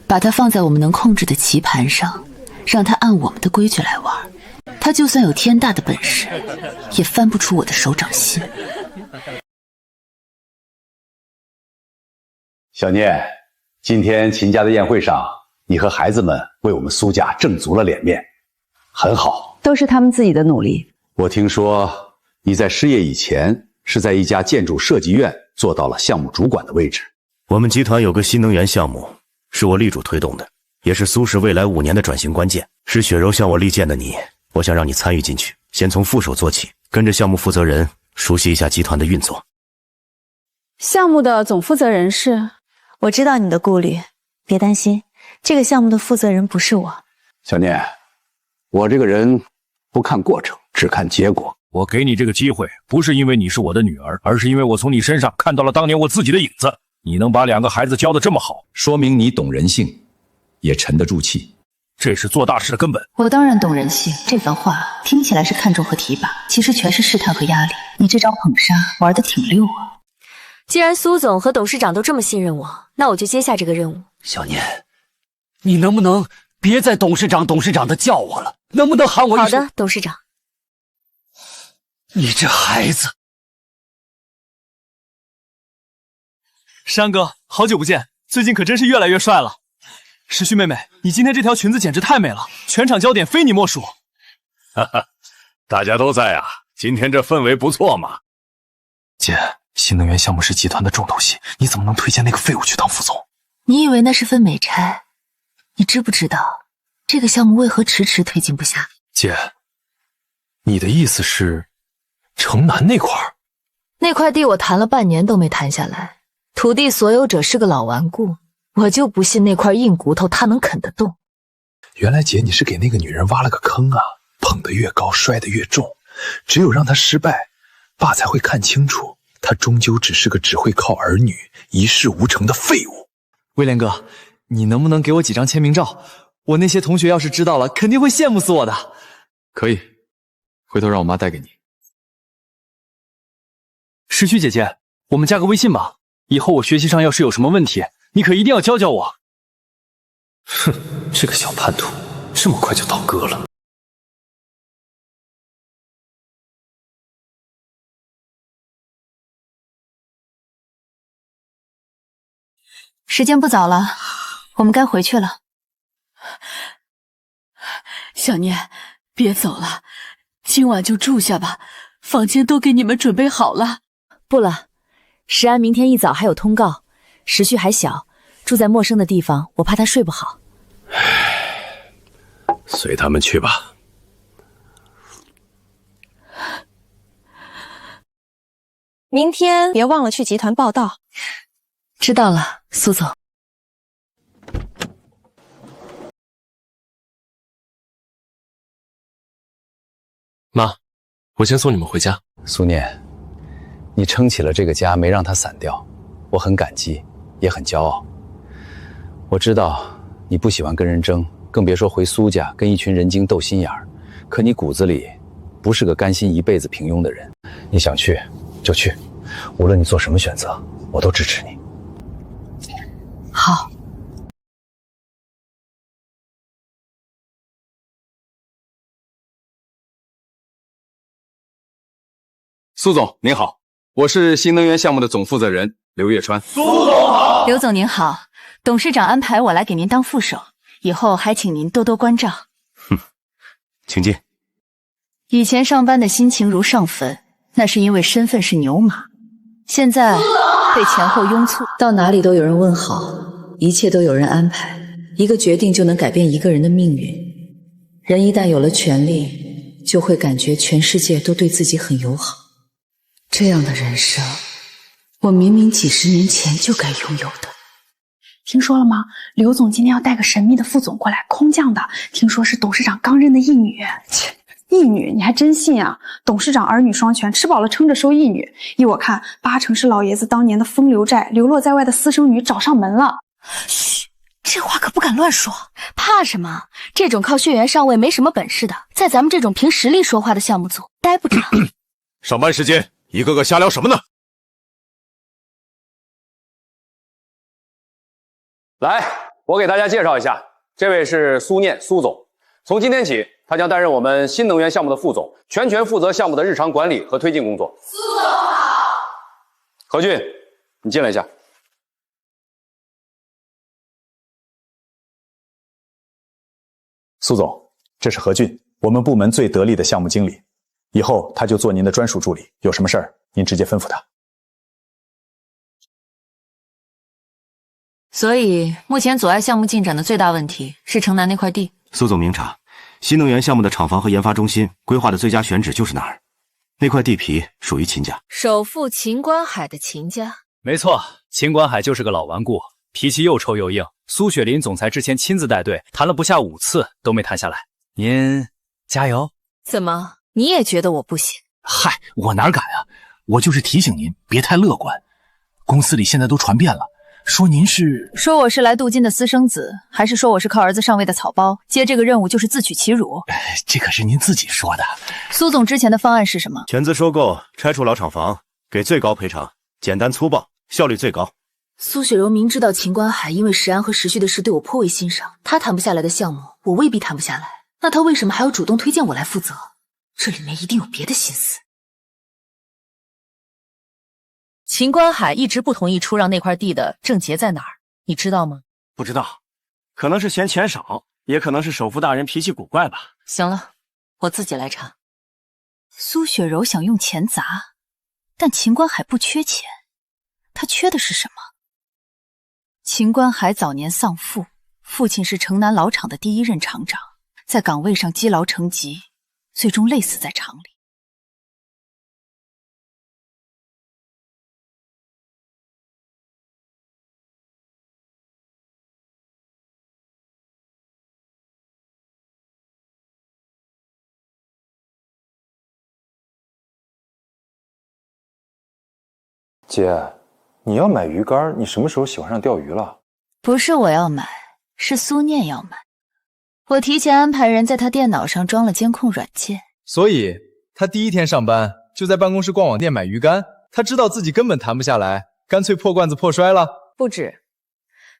把他放在我們能控制的棋盤上，讓他按我們的規矩來玩，他就算有天大的本事，也翻不出我的手掌心。小念，今天秦家的宴會上，你和孩子們為我們蘇家掙足了臉面，很好。都是他們自己的努力。我聽說你在失業以前是在一家建築設計院做到了項目主管的位置。我們集團有個新能源項目，是我力主推動的，也是蘇氏未來5年的轉型關鍵。是雪柔向我力薦的你，我想讓你參與進去，先從副手做起，跟着項目負責人熟悉一下集團的運作。項目的總負責人是？我知道你的顧慮，別擔心。這個項目的負責人不是我。小念，我這個人不看過程，只看結果。我給你這個機會，不是因為你是我的女兒，而是因為我從你身上看到了當年我自己的影子。你能把2個孩子教得這麼好，說明你懂人性，也沉得住氣。這是做大事的根本。我當然懂人性，這番話聽起來是看重和提拔，其實全是試探和壓力。你這招捧殺玩得挺溜啊。既然蘇總和董事長都這麼信任我，那我就接下這個任務。小念，你能不能別再董事長的叫我了？能不能喊我一聲？好的，董事長。你这孩子。山哥，好久不見，最近可真是越來越帥了。石旭妹妹，你今天這條裙子簡直太美了，全場焦點非你莫屬。哈哈，大家都在啊，今天這氛圍不錯嘛。姐，新能源項目是集團的重頭戲，你怎麼能推薦那個廢物去當副總？你以為那是份美差？你知不知道這個項目為何遲遲推進不下？姐，你的意思是城南那塊？那塊地我談了半年都沒談下來，土地所有者是個老頑固，我就不信那塊硬骨頭他能啃得動。原來姐你是給那個女人挖了個坑啊，捧得越高摔得越重，只有讓她失敗，爸才會看清楚她終究只是個只會靠兒女一事無成的廢物。威廉哥，你能不能給我幾張簽名照？我那些同學要是知道了，肯定會羨慕死我的。可以，回頭讓我媽帶給你。石旭姐姐，我們加個微信吧，以後我學習上要是有什麼問題，你可一定要教教我。哼。这个小叛徒這麼快就倒戈了。时間不早了，我們該回去了。小念，別走了，今晚就住下吧，房間都給你們準備好了。不了，石安明天一早還有通告，時旭還小，住在陌生的地方，我怕他睡不好。隨他們去吧。明天別忘了去集團報到。知道了，蘇總。媽，我先送你們回家。蘇念，你撐起了這個家，沒讓它散掉，我很感激，也很驕傲。我知道你不喜歡跟人爭，更別說回蘇家跟一群人精鬥心眼兒。可你骨子裡不是個甘心一輩子平庸的人。你想去就去，無論你做什麼選擇，我都支持你。好。蘇總您好，我是新能源項目的總負責人劉月川。蘇總好。劉總您好，董事長安排我來給您當副手，以後還請您多多關照。請進。以前上班的心情如上墳，那是因為身份是牛馬，現在被前後擁簇，到哪裡都有人問好，一切都有人安排，一個決定就能改變一個人的命運。人一旦有了權力，就會感覺全世界都對自己很友好。這樣的人生，我明明幾十年前就該擁有的。聽說了嗎？劉總今天要帶個神秘的副總過來，空降的，聽說是董事長剛認的義女。義女，你還真信啊？董事長兒女雙全，吃飽了撐着收義女。依我看，8成是老爺子當年的風流債，流落在外的私生女找上門了。噓，這話可不敢亂說。怕什麼？這種靠血緣上位沒什麼本事的，在咱們這種憑實力說話的項目組待不着。上班時間，一個個瞎聊什麼呢？來，我給大家介紹一下，這位是蘇念蘇總。從今天起，他將擔任我們新能源項目的副總，全權負責項目的日常管理和推進工作。蘇總好。何俊，你進來一下。蘇總，這是何俊，我們部門最得力的項目經理，以後他就做您的專屬助理，有什麼事兒您直接吩咐他。所以目前阻礙項目進展的最大問題是城南那塊地。蘇總明察，新能源項目的廠房和研發中心規劃的最佳選址就是那兒，那塊地皮屬於秦家。首富秦觀海的秦家。沒錯，秦觀海就是個老頑固，脾氣又臭又硬。蘇雪林總裁之前親自帶隊談了不下5次都沒談下來。您加油。怎麼，你也覺得我不行？嗨，我哪敢啊，我就是提醒您別太樂觀。公司裡現在都傳遍了，說您是……說我是來鍍金的私生子，還是說我是靠兒子上位的草包？接這個任務就是自取其辱。這可是您自己說的。蘇總之前的方案是什麼？全資收購，拆除老廠房，給最高賠償，簡單粗暴，效率最高。蘇雪柔明知道秦觀海因為石安和石旭的事對我頗為欣賞，他談不下來的項目，我未必談不下來。那他為什麼還要主動推薦我來負責？這裡面一定有別的心思。秦觀海一直不同意出讓那塊地的症結在哪兒，你知道嗎？不知道，可能是嫌錢少，也可能是首富大人脾氣古怪吧。行了，我自己來查。蘇雪柔想用錢砸，但秦觀海不缺錢，他缺的是什麼？秦觀海早年喪父，父親是城南老廠的第一任廠長，在崗位上積勞成疾，最終累死在廠裡。姐，你要買魚竿，你什麼時候喜歡上釣魚了？不是我要買，是蘇念要買。我提前安排人在他電腦上裝了監控軟件，所以他第一天上班就在辦公室逛網店買魚竿。他知道自己根本談不下來，乾脆破罐子破摔了。不止，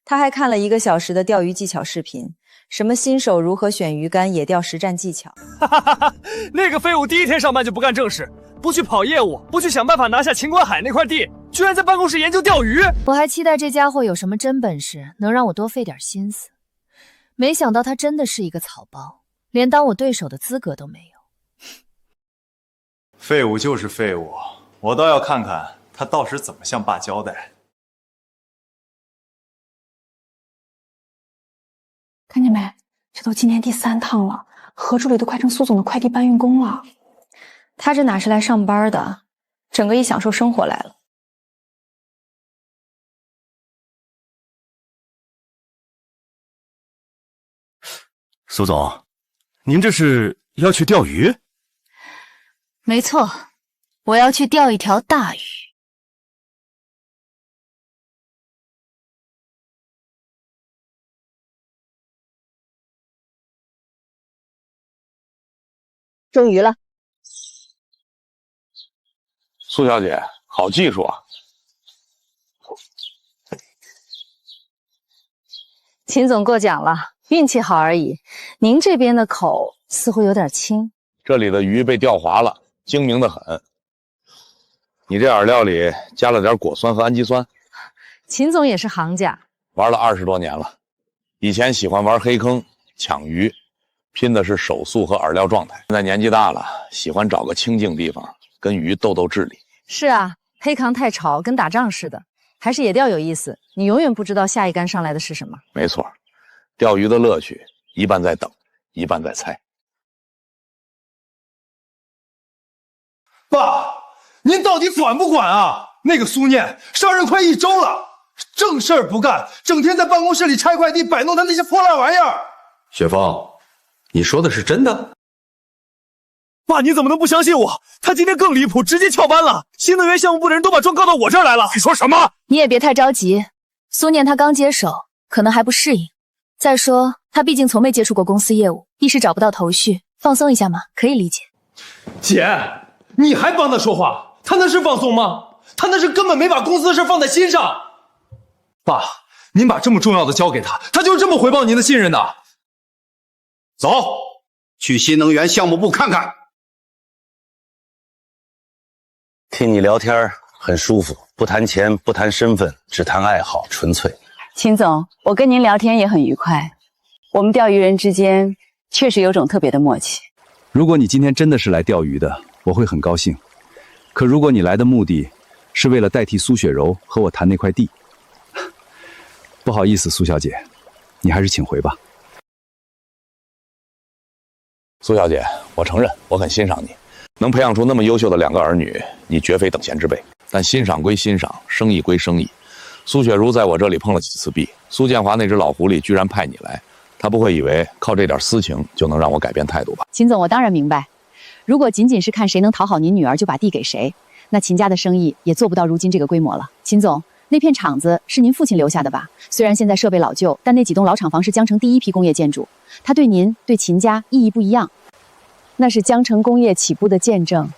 他還看了1個小時的釣魚技巧視頻，什麼新手如何選魚竿、野釣實戰技巧。那個廢物第一天上班就不幹正事，不去跑業務，不去想辦法拿下秦關海那塊地，居然在辦公室研究釣魚。我還期待這家伙有什麼真本事，能讓我多費點心思。沒想到他真的是一個草包，連當我對手的資格都沒有。廢物就是廢物，我倒要看看他到時怎麼向爸交代。看见沒？這都今天第3趟了，何助理都快成蘇總的快遞搬運工了。他這哪是來上班的，整個一享受生活來了。蘇總，您這是要去釣魚？没錯，我要去釣一條大魚。蒸魚了，蘇小姐，好技術啊！秦总过奖了，运氣好而已。您這邊的口似乎有點輕。這裡的魚被釣滑了，精明得很。你這饵料裡加了點果酸和氨基酸。秦总也是行家，玩了20多年了，以前喜歡玩黑坑搶魚。拼的是手速和饵料狀態，現在年紀大了，喜歡找個清靜地方跟魚鬥鬥智力。是啊，黑扛太吵，跟打仗似的。還是野釣有意思，你永遠不知道下一竿上來的是什麼。沒錯，釣魚的樂趣一半在等，一半在猜。爸，您到底管不管啊？那個蘇念上任快1周了，正事兒不幹，整天在辦公室裡拆快遞，擺弄他那些破爛玩意兒。雪峰，你說的是真的？爸，你怎麼能不相信我？他今天更離譜，直接翹班了。新能源項目部的人都把狀告到我這兒來了。你說什麼？你也別太着急，蘇念他剛接手，可能還不適應。再說他畢竟從沒接觸過公司業務，一時找不到頭緒，放鬆一下嘛，可以理解。姐，你還幫他說話？他那是放鬆嗎？他那是根本沒把公司的事放在心上。爸，您把這麼重要的交給他，他就是這麼回報您的信任的。走，去新能源項目部看看。听你聊天很舒服，不談錢，不談身份，只談愛好，純粹。秦總，我跟您聊天也很愉快。我們釣魚人之間確實有種特別的默契。如果你今天真的是來釣魚的，我會很高興。可如果你來的目的是為了代替蘇雪柔和我談那塊地，不好意思，蘇小姐，你還是請回吧。蘇小姐，我承認我很欣賞你，能培養出那麼優秀的2個兒女，你絕非等閒之輩。但欣賞歸欣賞，生意歸生意。蘇雪茹在我這裡碰了幾次壁，蘇建華那隻老狐狸居然派你來，他不會以為靠這點私情就能讓我改變態度吧？秦總，我當然明白，如果僅僅是看誰能討好您女兒就把地給誰，那秦家的生意也做不到如今這個規模了。秦總，那片廠子是您父親留下的吧？雖然現在設備老舊，但那幾棟老廠房是江城第一批工業建築，它對您、對秦家意義不一樣。那是江城工業起步的見證，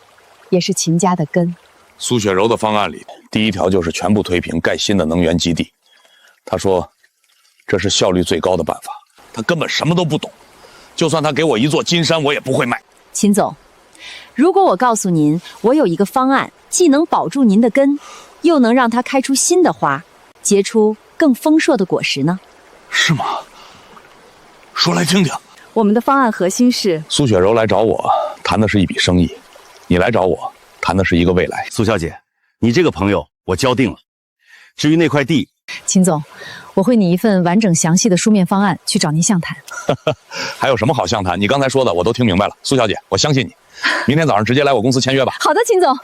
也是秦家的根。蘇雪柔的方案裡，第一條就是全部推平，蓋新的能源基地。他說，這是效率最高的辦法。他根本什麼都不懂，就算他給我一座金山，我也不會賣。秦總，如果我告訴您，我有一個方案，既能保住您的根，又能讓它開出新的花，結出更豐碩的果實呢？是嗎？說來聽聽。我們的方案核心是，蘇雪柔來找我談的是一筆生意，你來找我談的是一個未來。蘇小姐，你這個朋友我交定了。至於那塊地，秦總，我會擬一份完整詳細的書面方案去找您詳談。還有什麼好詳談？你剛才說的我都聽明白了。蘇小姐，我相信你，明天早上直接來我公司簽約吧。好的，秦總。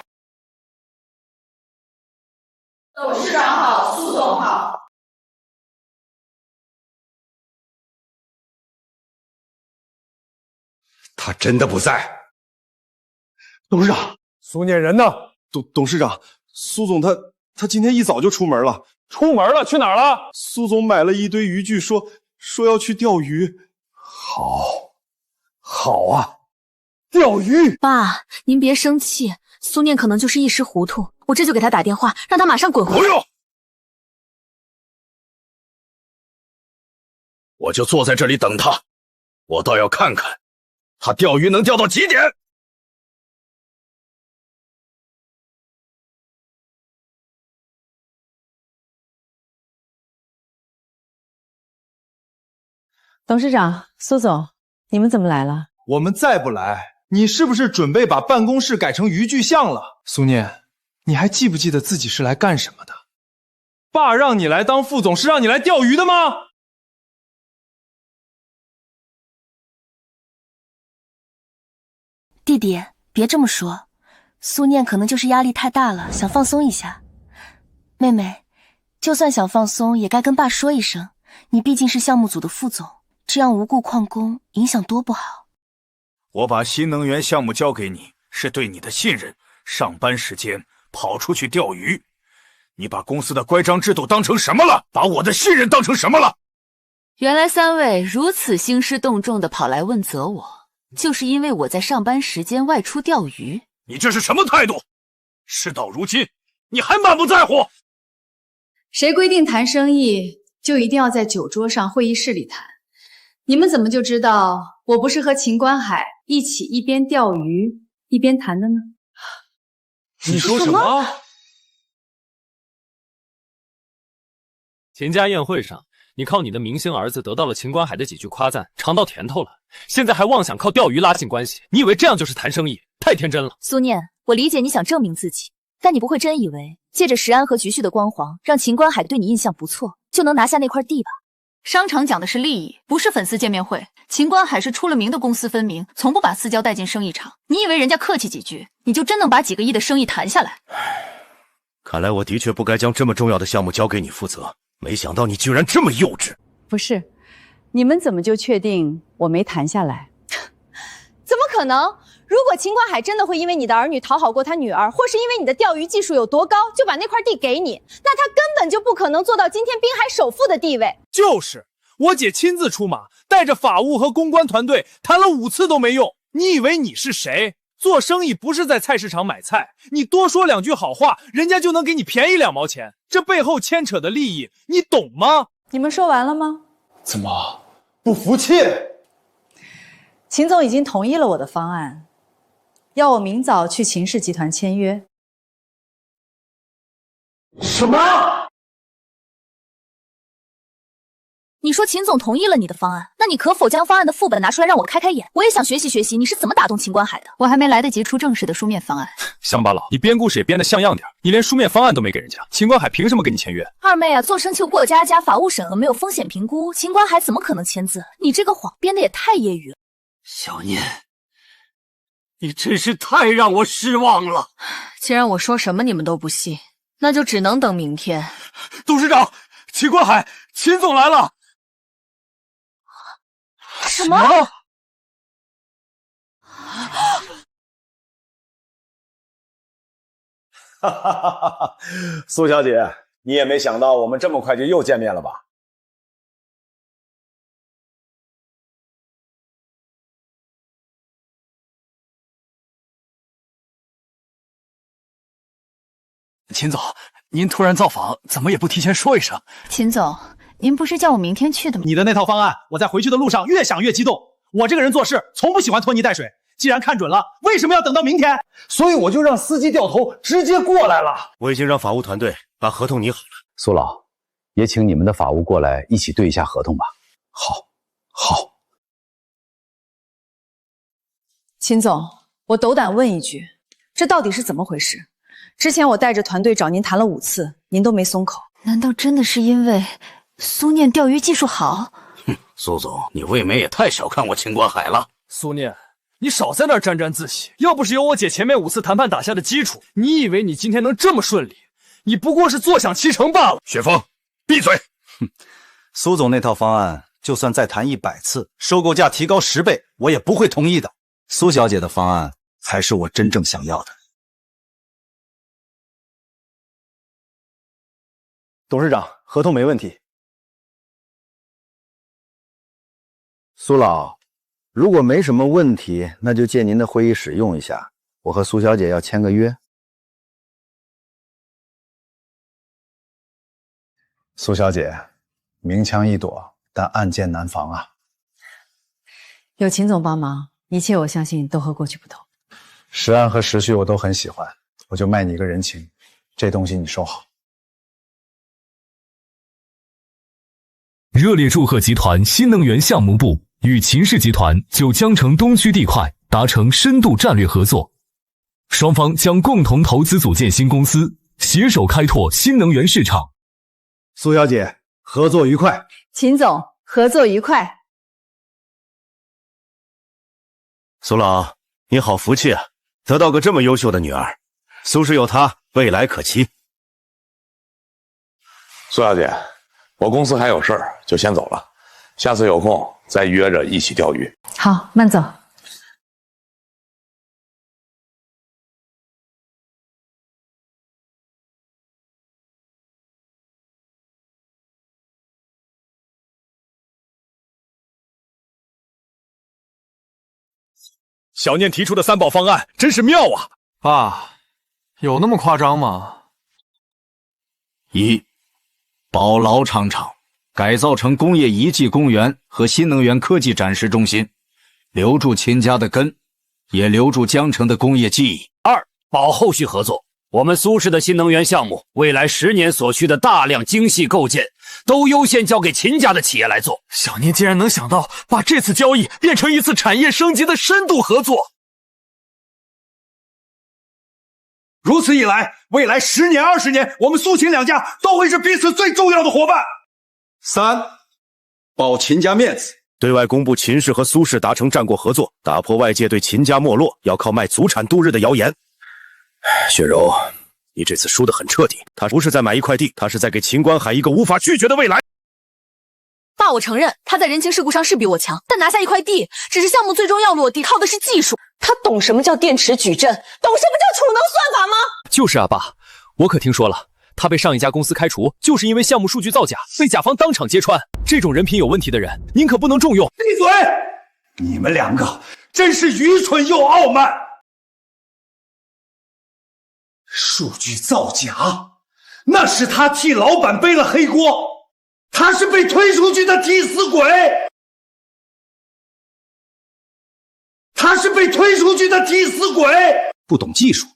董事長好，蘇總好。他真的不在。董事長，蘇念人呢？董事長，蘇總他今天一早就出門了。出門了？去哪兒了？蘇總買了一堆漁具，說要去釣魚。好啊，釣魚。爸，您別生氣，蘇念可能就是一時糊塗，我這就給他打電話，讓他馬上滾回來。不用。我就坐在这裡等他。我倒要看看，他釣魚能釣到幾點。董事長、蘇總，你們怎麼來了？我們再不來，你是不是準備把辦公室改成漁具巷了？蘇念，你還記不記得自己是來幹什麼的？爸讓你來當副總是讓你來釣魚的嗎？弟弟，別這麼說，蘇念可能就是壓力太大了，想放鬆一下。妹妹，就算想放鬆，也該跟爸說一聲，你畢竟是項目組的副總，這樣無故曠工，影響多不好。我把新能源項目交給你，是對你的信任。上班時間跑出去釣魚，你把公司的乖張制度當成什麼了？把我的信任當成什麼了？原來3位如此兴師動眾地跑來問責我，就是因為我在上班時間外出釣魚。你這是什麼態度？事到如今，你還滿不在乎？誰規定談生意就一定要在酒桌上、會議室裡談？你們怎麼就知道我不是和秦觀海一起一邊釣魚一邊談的呢？你說什麼？秦家宴會上，你靠你的明星兒子得到了秦觀海的幾句誇讚，嘗到甜頭了，現在還妄想靠釣魚拉近關係，你以為這樣就是談生意？太天真了。蘇念，我理解你想證明自己，但你不會真以為借着石安和菊旭的光環，讓秦觀海對你印象不錯，就能拿下那塊地吧？商場講的是利益，不是粉絲見面會。秦觀海是出了名的公私分明，從不把私交帶進生意場。你以為人家客氣幾句，你就真能把幾個億的生意談下來？看來我的確不該將這麼重要的項目交給你負責，沒想到你居然這麼幼稚。不是，你們怎麼就確定我沒談下來？怎麼可能？如果秦觀海真的會因為你的兒女討好過他女兒，或是因為你的釣魚技術有多高，就把那塊地給你，那他根本就不可能做到今天滨海首富的地位。就是我姐親自出馬，帶着法務和公關團隊談了5次都沒用。你以為你是誰？做生意不是在菜市場買菜，你多說2句好話，人家就能給你便宜2毛錢。這背後牽扯的利益，你懂嗎？你們說完了嗎？怎麼不服氣？秦總已經同意了我的方案，要我明早去秦氏集团簽約。什麼？你說秦總同意了你的方案，那你可否將方案的副本拿出來讓我開開眼？我也想學習學習你是怎麼打動秦觀海的。我還沒來得及出正式的書面方案。鄉巴佬，你編故事也編得像樣點，你連書面方案都沒給人家，秦觀海憑什麼跟你簽約？二妹啊，做生就過家家，法務審核沒有風險評估，秦觀海怎麼可能簽字？你這個謊編得也太業餘了。小念，你真是太讓我失望了。既然我說什麼你們都不信，那就只能等明天。董事長，秦觀海，秦总来了。什么？哈哈哈哈！蘇小姐，你也沒想到我們這麼快就又見面了吧？秦总，您突然造訪，怎麼也不提前說一聲？秦總，您不是叫我明天去的嗎？你的那套方案，我在回去的路上越想越激動。我這個人做事從不喜歡拖泥帶水，既然看準了，為什麼要等到明天？所以我就讓司機掉頭直接過來了。我已經讓法務團隊把合同擬好了。蘇老，也請你們的法務過來一起對一下合同吧。好。秦總，我斗膽問一句，這到底是怎麼回事？之前我帶着團隊找您談了5次，您都沒鬆口。難道真的是因為蘇念釣魚技術好？哼，蘇總，你未免也太小看我秦觀海了。蘇念，你少在那兒沾沾自喜。要不是有我姐前面5次談判打下的基礎，你以為你今天能這麼順利？你不過是坐享其成罷了。雪峰，閉嘴！哼，蘇總那套方案，就算再談100次，收購價提高10倍，我也不會同意的。蘇小姐的方案才是我真正想要的。董事長，合同沒問題。蘇老，如果沒什麼問題，那就借您的會議室用一下。我和蘇小姐要簽個約。蘇小姐，明槍易躲，但暗箭難防啊。有秦总幫忙，一切我相信都和過去不同。石安和石旭我都很喜歡，我就賣你一個人情，這東西你收好。熱烈祝賀集團新能源項目部與秦氏集團就江城東區地塊達成深度戰略合作，雙方將共同投資組建新公司，攜手開拓新能源市場。蘇小姐，合作愉快。秦總，合作愉快。蘇老，你好福氣啊，得到個這麼優秀的女兒，蘇氏有她，未來可期。蘇小姐，我公司還有事兒，就先走了，下次有空再約着一起釣魚。好，慢走。小念提出的3宝方案真是妙啊！爸，有那麼誇張嗎？1. 保老厂场改造成工業遺跡公園和新能源科技展示中心，留住秦家的根，也留住江城的工業記憶。2. 保後續合作，我們蘇氏的新能源項目，未來10年所需的大量精細構件，都優先交給秦家的企業來做。小念竟然能想到把這次交易變成一次產業升級的深度合作。如此一來，未來10年、20年，我們蘇秦兩家都會是彼此最重要的夥伴。3. 保秦家面子，對外公布秦氏和蘇氏達成戰果合作，打破外界對秦家沒落要靠賣祖產度日的謠言。雪柔，你這次輸得很徹底，他不是在買一塊地，他是在給秦觀海一個無法拒絕的未來。爸，我承認他在人情世故上是比我強，但拿下一塊地只是项目最終要落地，靠的是技術。他懂什麼叫電池矩陣，懂什麼叫儲能算法吗？就是啊，爸，我可聽說了，他被上一家公司開除，就是因為項目數據造假，被甲方當場揭穿。這種人品有問題的人，您可不能重用。閉嘴！你們兩個真是愚蠢又傲慢。數據造假，那是他替老闆背了黑鍋，他是被推出去的替死鬼。他是被推出去的替死鬼。不懂技術，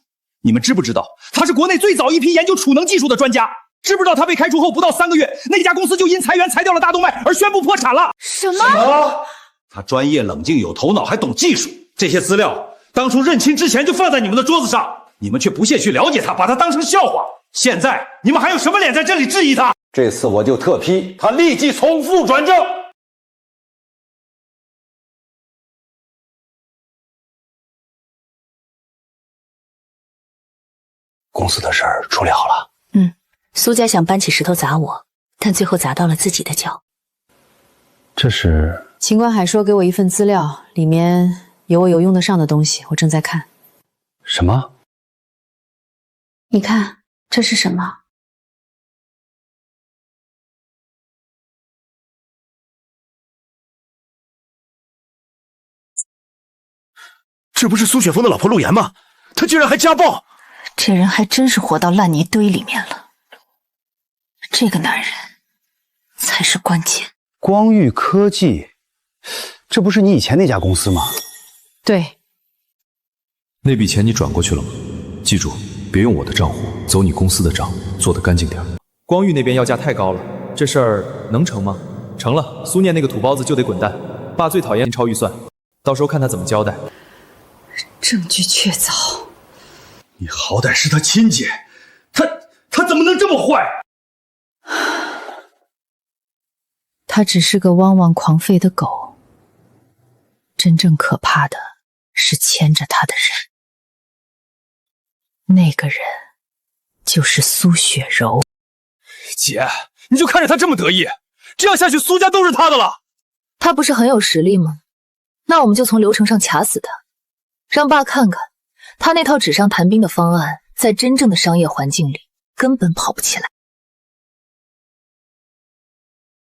你們知不知道他是國內最早一批研究儲能技術的專家？知不知道他被開除後不到3個月，那家公司就因裁員裁掉了大動脈而宣布破產了？什麼？他專業冷靜有頭腦，還懂技術。這些資料當初認親之前就放在你們的桌子上，你們卻不屑去了解他，把他當成笑話。現在你們還有什麼臉在這裡質疑他？這次我就特批他立即從負轉正。公司的事兒處理好了。蘇家想搬起石頭砸我，但最後砸到了自己的腳。這是秦觀海說給我一份資料，裡面有我有用得上的東西，我正在看。什麼？你看這是什麼？這不是蘇雪峰的老婆陸妍嗎？她居然還家暴！這人還真是活到爛泥堆裡面了。這個男人才是關鍵。光裕科技，這不是你以前那家公司嗎？對。那筆錢你轉過去了嗎？記住，別用我的賬戶，走你公司的賬，做得乾淨點。光裕那邊要價太高了，這事兒能成嗎？成了，蘇念那個土包子就得滾蛋。爸最討厭超預算，到時候看他怎麼交代。證據確鑿。你好歹是他親姐，他怎麼能這麼壞？他只是個汪汪狂吠的狗，真正可怕的是牽着他的人，那個人就是蘇雪柔。姐，你就看着他这麼得意，這樣下去蘇家都是他的了。他不是很有實力嗎？那我們就從流程上卡死他，讓爸看看他那套紙上談兵的方案，在真正的商業環境裡根本跑不起来。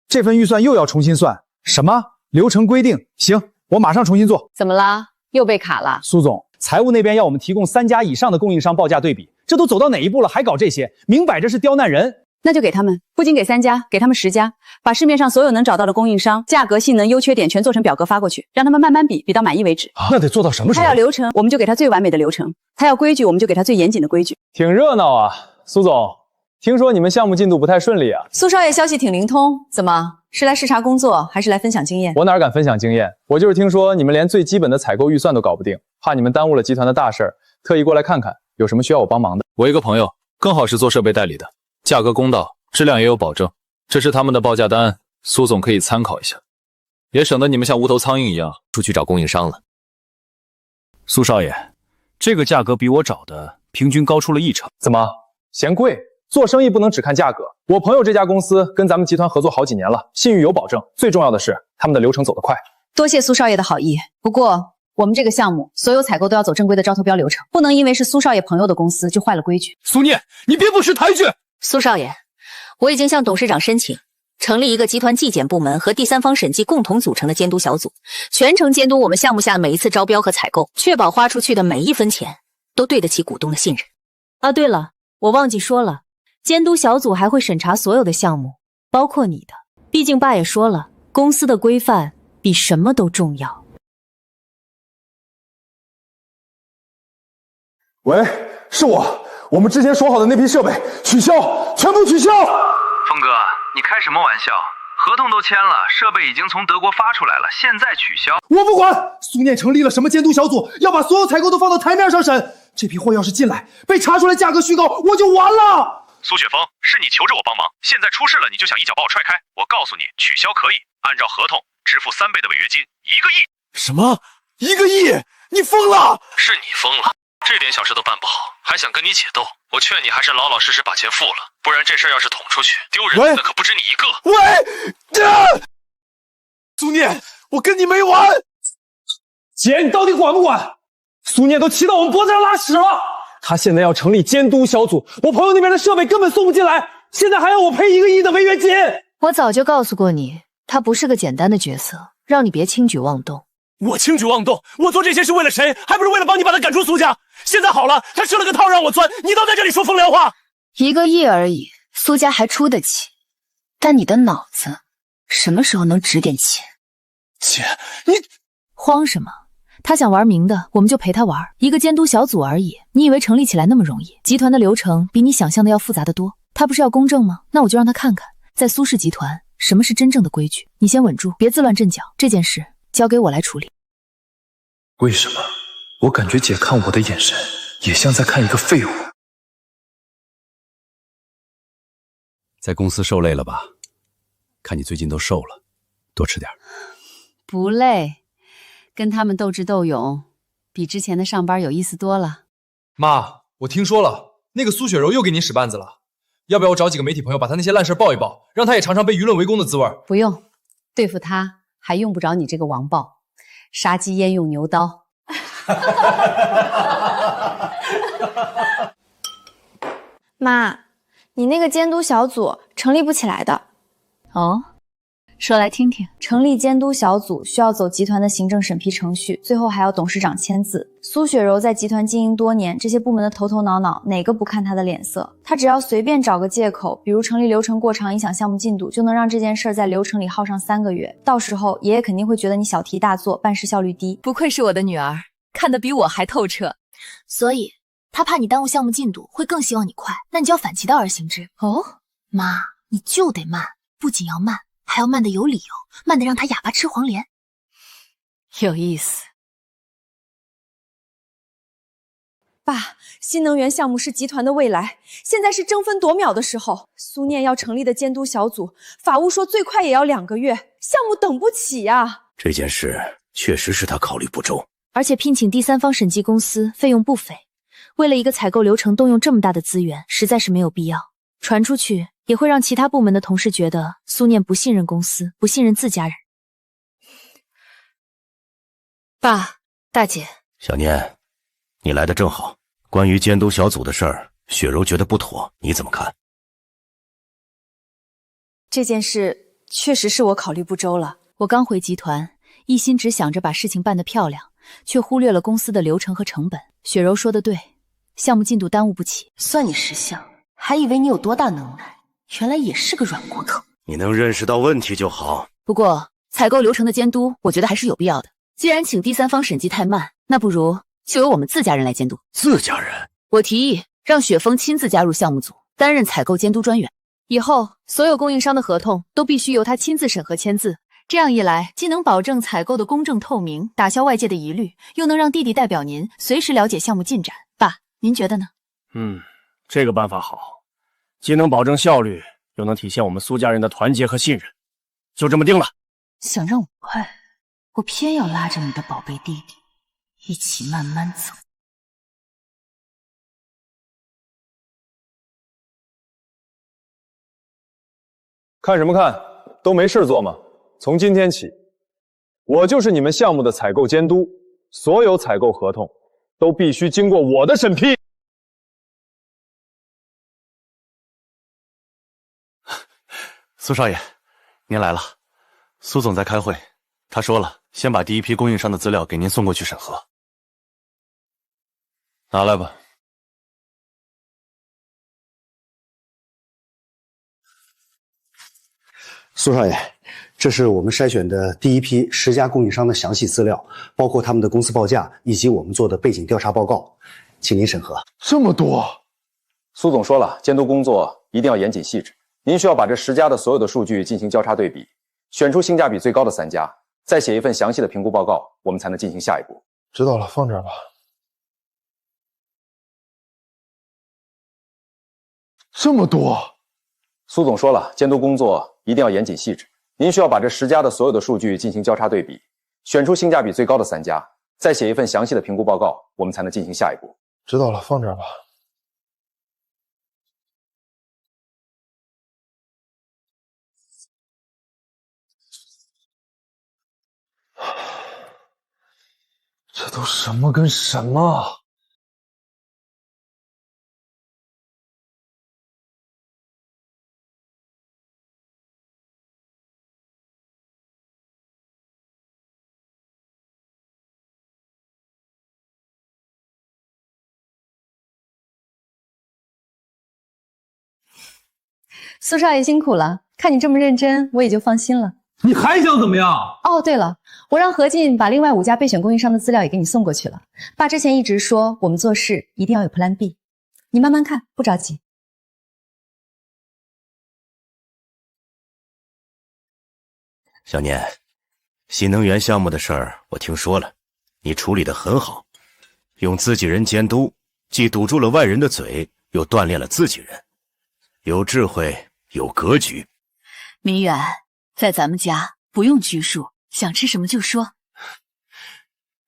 這份預算又要重新算，什麼流程規定？行，我馬上重新做。怎麼啦？又被卡了？蘇總，財務那邊要我們提供3家以上的供應商報價對比，這都走到哪一步了，還搞這些，明擺着是刁難人。那就給他們，不僅給3家，給他們10家，把市面上所有能找到的供應商價格、性能、優缺點全做成表格發過去，讓他們慢慢比，比到滿意為止。那得做到什麼时候？他要流程，我們就給他最完美的流程；他要規矩，我們就給他最嚴謹的規矩。挺熱鬧啊，蘇總。聽說你們項目進度不太順利啊？蘇少爺消息挺靈通，怎麼是來視察工作，還是來分享經驗？我哪敢分享經驗，我就是聽說你們連最基本的採購預算都搞不定，怕你們耽誤了集团的大事儿，特意過來看看，有什麼需要我幫忙的。我一個朋友更好是做設備代理的，價格公道，質量也有保證，這是他們的報價單，蘇總可以參考一下，也省得你們像無頭蒼蠅一樣出去找供應商了。蘇少爺，這個價格比我找的平均高出了1成，怎麼嫌貴？做生意不能只看價格。我朋友這家公司跟咱們集团合作好幾年了，信譽有保證，最重要的是他們的流程走得快。多謝蘇少爺的好意，不過我們這個項目所有採購都要走正規的招投標流程，不能因為是蘇少爺朋友的公司就壞了規矩。蘇念，你別不識抬舉。蘇少爺，我已經向董事長申請成立一個集團纪檢部門和第三方審計共同組成的監督小組，全程監督我們項目下每一次招標和採購，確保花出去的每一分錢都對得起股東的信任。啊，对了，我忘記說了，監督小組還會審查所有的項目，包括你的。畢竟爸也說了，公司的規範比什麼都重要。喂，是我們之前說好的那批設備取消，全部取消。峰哥，你開什麼玩笑？合同都簽了，設備已經從德國發出來了，現在取消？我不管。蘇念成立了什麼監督小組，要把所有採購都放到台面上審。這批貨要是進來被查出來價格虛高，我就完了。蘇雪峰，是你求着我幫忙，現在出事了你就想一腳把我踹開？我告訴你，取消可以，按照合同支付3倍的違約金，1個億。什麼？1個億？你瘋了！是你瘋了，這點小事都辦不好，還想跟你姐鬥？我勸你還是老老實實把錢付了，不然這事要是捅出去，丟人那可不止你一個。蘇念，我跟你沒完！姐，你到底管不管？蘇念都騎到我們脖子上拉屎了。他現在要成立監督小組，我朋友那邊的設備根本送不進來，現在還要我賠1個億的違約金。我早就告訴過你，他不是個簡單的角色，讓你別輕舉妄動。我輕舉妄動？我做這些是為了誰？還不是為了幫你把他趕出蘇家？現在好了，他設了個套讓我鑽，你倒在這裡說風涼話。1個億而已，蘇家還出得起，但你的腦子什麼時候能值點錢？姐，你慌什麼？他想玩明的，我們就陪他玩。一個監督小組而已，你以為成立起來那麼容易？集团的流程比你想象的要複雜得多。他不是要公正嗎？那我就讓他看看，在蘇氏集团什麼是真正的規矩。你先穩住，別自亂陣腳。這件事交給我來處理。為什麼我感覺姐看我的眼神也像在看一個廢物？在公司受累了吧？看你最近都瘦了，多吃點。不累。跟他們鬥智鬥勇，比之前的上班有意思多了。媽，我聽說了，那個蘇雪柔又給你使絆子了，要不要我找幾個媒體朋友把她那些爛事報一報，讓她也嘗嘗被輿論圍攻的滋味？不用，對付她還用不着你這個王八，殺雞焉用牛刀。媽，你那個監督小組成立不起來的。哦？說來聽聽。成立監督小組需要走集团的行政審批程序，最後還要董事長簽字。蘇雪柔在集团經營多年，這些部門的頭頭腦腦哪個不看她的臉色？她只要隨便找個借口，比如成立流程過長影響項目進度，就能讓這件事在流程裡耗上3個月。到時候爺爺肯定會覺得你小題大做，辦事效率低。不愧是我的女兒，看得比我還透徹。所以他怕你耽誤項目進度，會更希望你快。那你就要反其道而行之。哦，媽，你就得慢，不僅要慢，還要慢得有理由，慢得讓他啞巴吃黃連。有意思。爸，新能源项目是集团的未來，現在是爭分奪秒的時候。蘇念要成立的監督小組，法務說最快也要2個月，項目等不起呀。這件事確實是他考慮不周，而且聘請第三方審計公司費用不菲，為了一個採購流程動用這麼大的資源，實在是沒有必要。傳出去也會讓其他部門的同事覺得蘇念不信任公司，不信任自家人。爸，大姐，小念，你來的正好。關於監督小組的事兒，雪柔覺得不妥，你怎麼看？這件事確實是我考慮不周了。我剛回集團，一心只想着把事情辦得漂亮，卻忽略了公司的流程和成本。雪柔說的對，項目進度耽誤不起。算你識相，還以為你有多大能耐，原来也是個軟骨頭。你能認識到問題就好。不過採購流程的監督，我覺得還是有必要的。既然請第三方審計太慢，那不如就由我們自家人來監督。自家人？我提議讓雪峰親自加入項目組，擔任採購監督專員。以後所有供應商的合同都必須由他親自審核簽字。這樣一來，既能保證採購的公正透明，打消外界的疑慮，又能讓弟弟代表您隨時了解項目進展。爸，您覺得呢？這個辦法好，既能保證效率，又能體現我們蘇家人的團結和信任，就這麼定了。想讓我快，我偏要拉着你的寶貝弟弟一起慢慢走。看什麼看？都没事做吗？从今天起，我就是你们项目的採購監督，所有採購合同都必須經過我的審批。蘇少爺，您來了。蘇總在開會，他說了，先把第一批供應商的資料給您送過去審核。拿來吧。蘇少爺，這是我們篩選的第一批10家供應商的詳細資料，包括他們的公司報價以及我們做的背景調查報告，請您審核。這麼多？蘇總說了，監督工作一定要嚴謹細緻。您需要把這10家的所有的數據進行交叉對比，選出性價比最高的3家，再寫一份詳細的評估報告，我們才能進行下一步。知道了，放這兒吧。這麼多？蘇總說了，監督工作一定要嚴謹細緻。您需要把這10家的所有的數據進行交叉對比，選出性價比最高的3家，再寫一份詳細的評估報告，我們才能進行下一步。知道了，放這兒吧。這都什麼跟什麼？蘇少爺辛苦了，看你這麼認真，我也就放心了。你還想怎麼樣？哦，对了，我讓何進把另外5家備選供應商的資料也給你送過去了。爸之前一直說我們做事一定要有 Plan B， 你慢慢看，不着急。小年，新能源項目的事兒我聽說了，你處理得很好，用自己人監督，既堵住了外人的嘴，又鍛鍊了自己人，有智慧，有格局。明遠，在咱們家不用拘束，想吃什麼就說。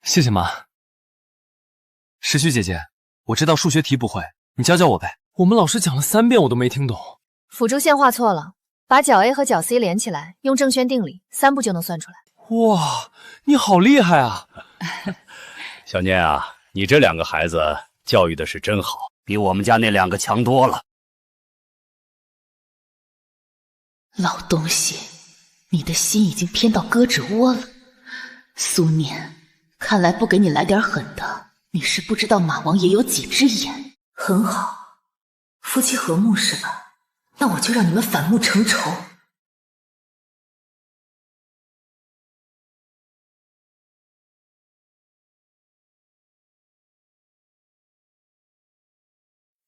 謝謝媽。石旭姐姐，我这道數學題不會，你教教我唄。我們老師講了3遍，我都沒聽懂。輔助線畫錯了，把角 A 和角 C 連起來，用正弦定理，3步就能算出來。哇，你好厲害啊！小念啊，你這2個孩子教育的是真好，比我們家那2個強多了。老東西，你的心已經偏到胳肢窩了。蘇念，看來不給你來點狠的，你是不知道馬王爺有幾隻眼。很好，夫妻和睦是吧？那我就讓你們反目成仇。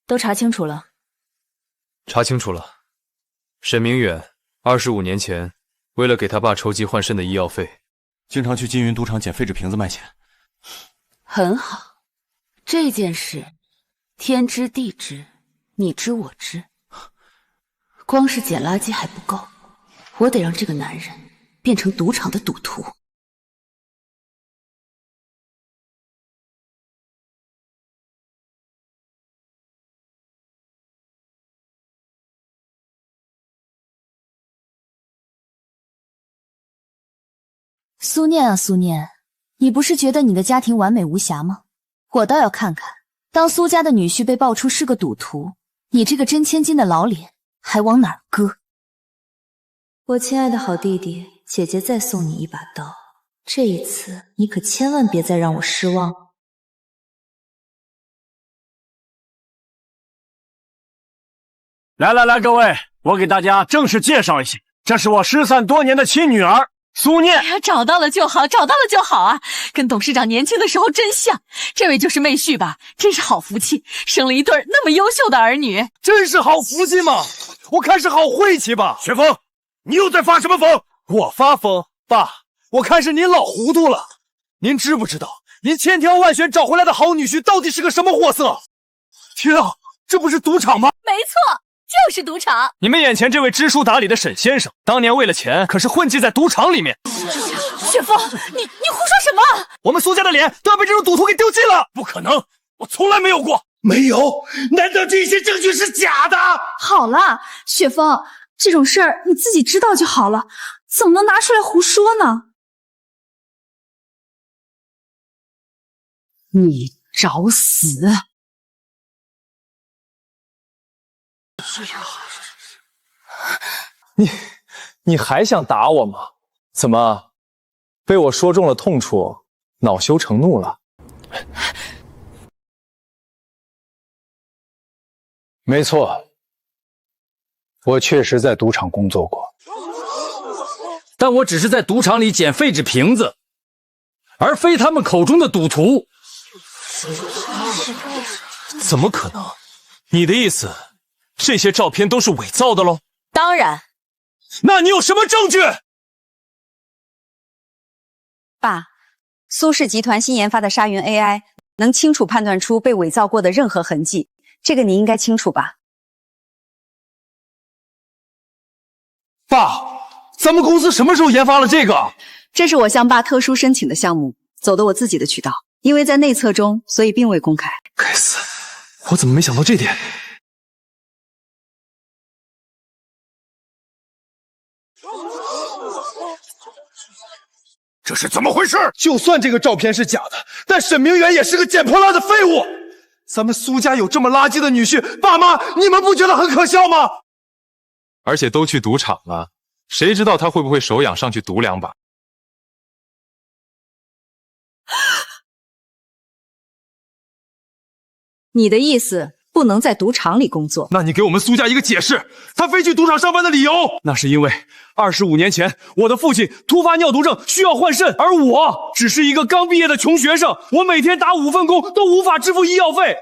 都查清楚了？查清楚了。沈明遠25年前，為了給他爸籌集換腎的醫藥費，經常去金雲賭場撿廢紙瓶子賣錢。很好，這件事天知地知，你知我知。光是撿垃圾還不夠，我得讓這個男人變成賭場的賭徒。蘇念啊蘇念，你不是覺得你的家庭完美無瑕嗎？我倒要看看，當蘇家的女婿被爆出是個賭徒，你這個真千金的老臉還往哪兒擱？我親愛的好弟弟，姐姐再送你一把刀，這一次你可千萬別再讓我失望。來來來，各位，我给大家正式介紹一下，這是我失散多年的親女兒蘇念。哎呀，找到了就好，找到了就好啊！跟董事長年輕的時候真像。這位就是妹婿吧？真是好福氣，生了一對那麼優秀的兒女。真是好福氣嘛！我看是好晦氣吧？雪峰，你又在發什麼瘋？我發瘋？爸，我看是您老糊塗了。您知不知道，您千挑萬選找回來的好女婿到底是個什麼貨色？天啊，這不是賭場嗎？沒錯，就是賭場。你們眼前這位知書達理的沈先生，當年為了錢可是混跡在賭場裡面。雪峰，你胡說什麼？我們蘇家的臉都要被這種賭徒給丟盡了！不可能，我從來沒有過。沒有？難道這些證據是假的？好了，雪峰，這種事兒你自己知道就好了，怎么能拿出來胡說呢？你找死！你還想打我嗎？怎麼，被我說中了痛處，惱羞成怒了？沒錯，我確實在賭場工作過，但我只是在賭場裡撿廢紙瓶子，而非他們口中的賭徒。怎麼可能？你的意思，這些照片都是偽造的嘍？當然。那你有什麼證據？爸，蘇氏集團新研發的沙雲 AI 能清楚判斷出被偽造過的任何痕跡，這個你應該清楚吧？爸，咱們公司什麼時候研發了這個？這是我向爸特殊申請的項目，走的我自己的渠道，因為在內測中，所以並未公開。該死，我怎麼沒想到這點？這是怎麼回事？就算這個照片是假的，但沈明遠也是個撿破爛的廢物。咱們蘇家有這麼垃圾的女婿，爸媽，你們不覺得很可笑嗎？而且都去賭場了，誰知道他會不會手癢上去賭兩把？你的意思不能在賭場裡工作？那你給我們蘇家一個解釋，他非去賭場上班的理由？那是因為25年前我的父親突發尿毒症需要換腎，而我只是一個剛畢業的窮學生，我每天打5份工都無法支付醫藥費，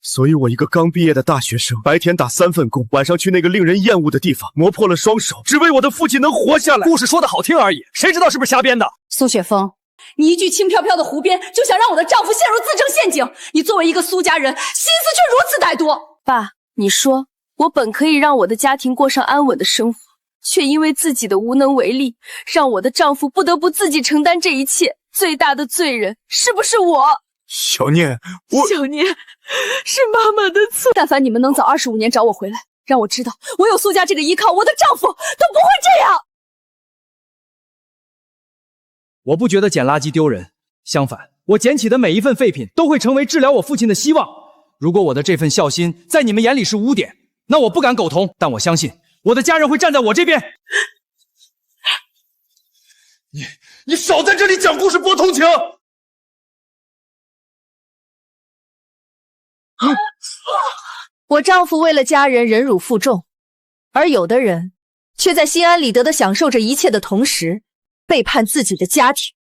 所以我一個剛畢業的大學生，白天打3份工，晚上去那個令人厭惡的地方磨破了雙手，只為我的父親能活下來。故事說的好聽而已，誰知道是不是瞎編的？蘇雪峰，你一句輕飄飄的胡編，就想讓我的丈夫陷入自證陷阱。你作為一個蘇家人，心思卻如此歹毒。爸，你說，我本可以讓我的家庭過上安穩的生活，卻因為自己的無能為力，讓我的丈夫不得不自己承擔這一切。最大的罪人是不是我？小念，小念，是媽媽的錯。但凡你們能早25年找我回來，讓我知道我有蘇家這個依靠，我的丈夫都不會這樣。我不覺得撿垃圾丟人，相反，我撿起的每一份廢品都會成為治療我父親的希望。如果我的這份孝心在你們眼裡是污點，那我不敢苟同，但我相信我的家人會站在我這邊。你少在這裡講故事播同情！我丈夫為了家人忍辱負重，而有的人卻在心安理得地享受着一切的同時，背叛自己的家庭。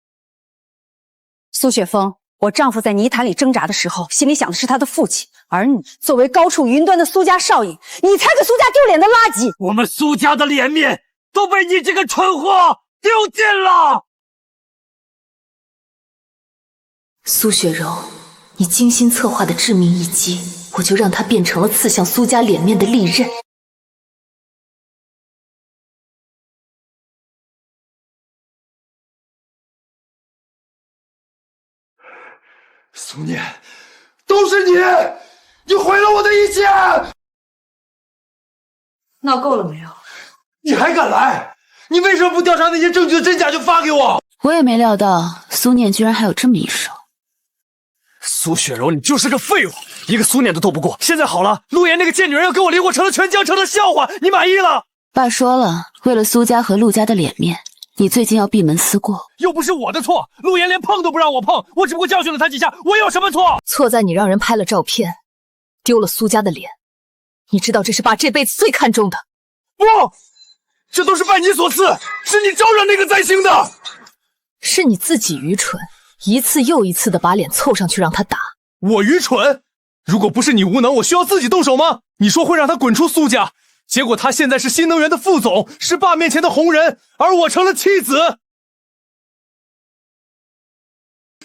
蘇雪峰，我丈夫在泥潭裡掙扎的時候，心裡想的是他的父親，而你作為高處雲端的蘇家少爺，你才給蘇家丟臉的垃圾。我們蘇家的臉面都被你這個蠢貨丟盡了。蘇雪柔，你精心策劃的致命一擊，我就讓它變成了刺向蘇家臉面的利刃。蘇念，都是你，你毀了我的一切！鬧夠了沒有？你還敢來？你為什麼不調查那些證據的真假就發給我？我也沒料到蘇念居然還有這麼一手。蘇雪柔，你就是個廢物，一個蘇念都鬥不過。現在好了，陸岩那個賤女人要跟我離婚，成了全江城的笑話，你滿意了？爸說了，為了蘇家和陸家的臉面，你最近要閉門思過。又不是我的錯，陸岩連碰都不讓我碰，我只不過教訓了他幾下，我有什麼錯？錯在你讓人拍了照片，丟了蘇家的臉。你知道這是爸這輩子最看重的。不，這都是拜你所賜，是你招惹那個災星的。是你自己愚蠢，一次又一次的把臉湊上去讓他打。我愚蠢？如果不是你無能，我需要自己動手嗎？你說會讓他滾出蘇家，結果他現在是新能源的副總，是爸面前的紅人，而我成了棄子。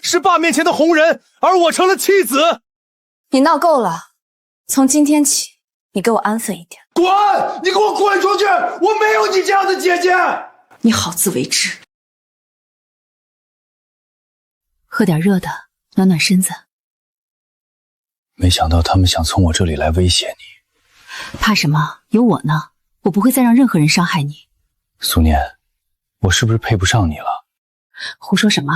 是爸面前的红人，而我成了弃子。你闹夠了，從今天起，你給我安分一點。滾！你给我滾出去！我沒有你這樣的姐姐。你好自為之。喝點熱的，暖暖身子。沒想到他們想從我這裡來威脅你。怕什麼？有我呢，我不會再讓任何人傷害你。蘇念，我是不是配不上你了？胡說什麼？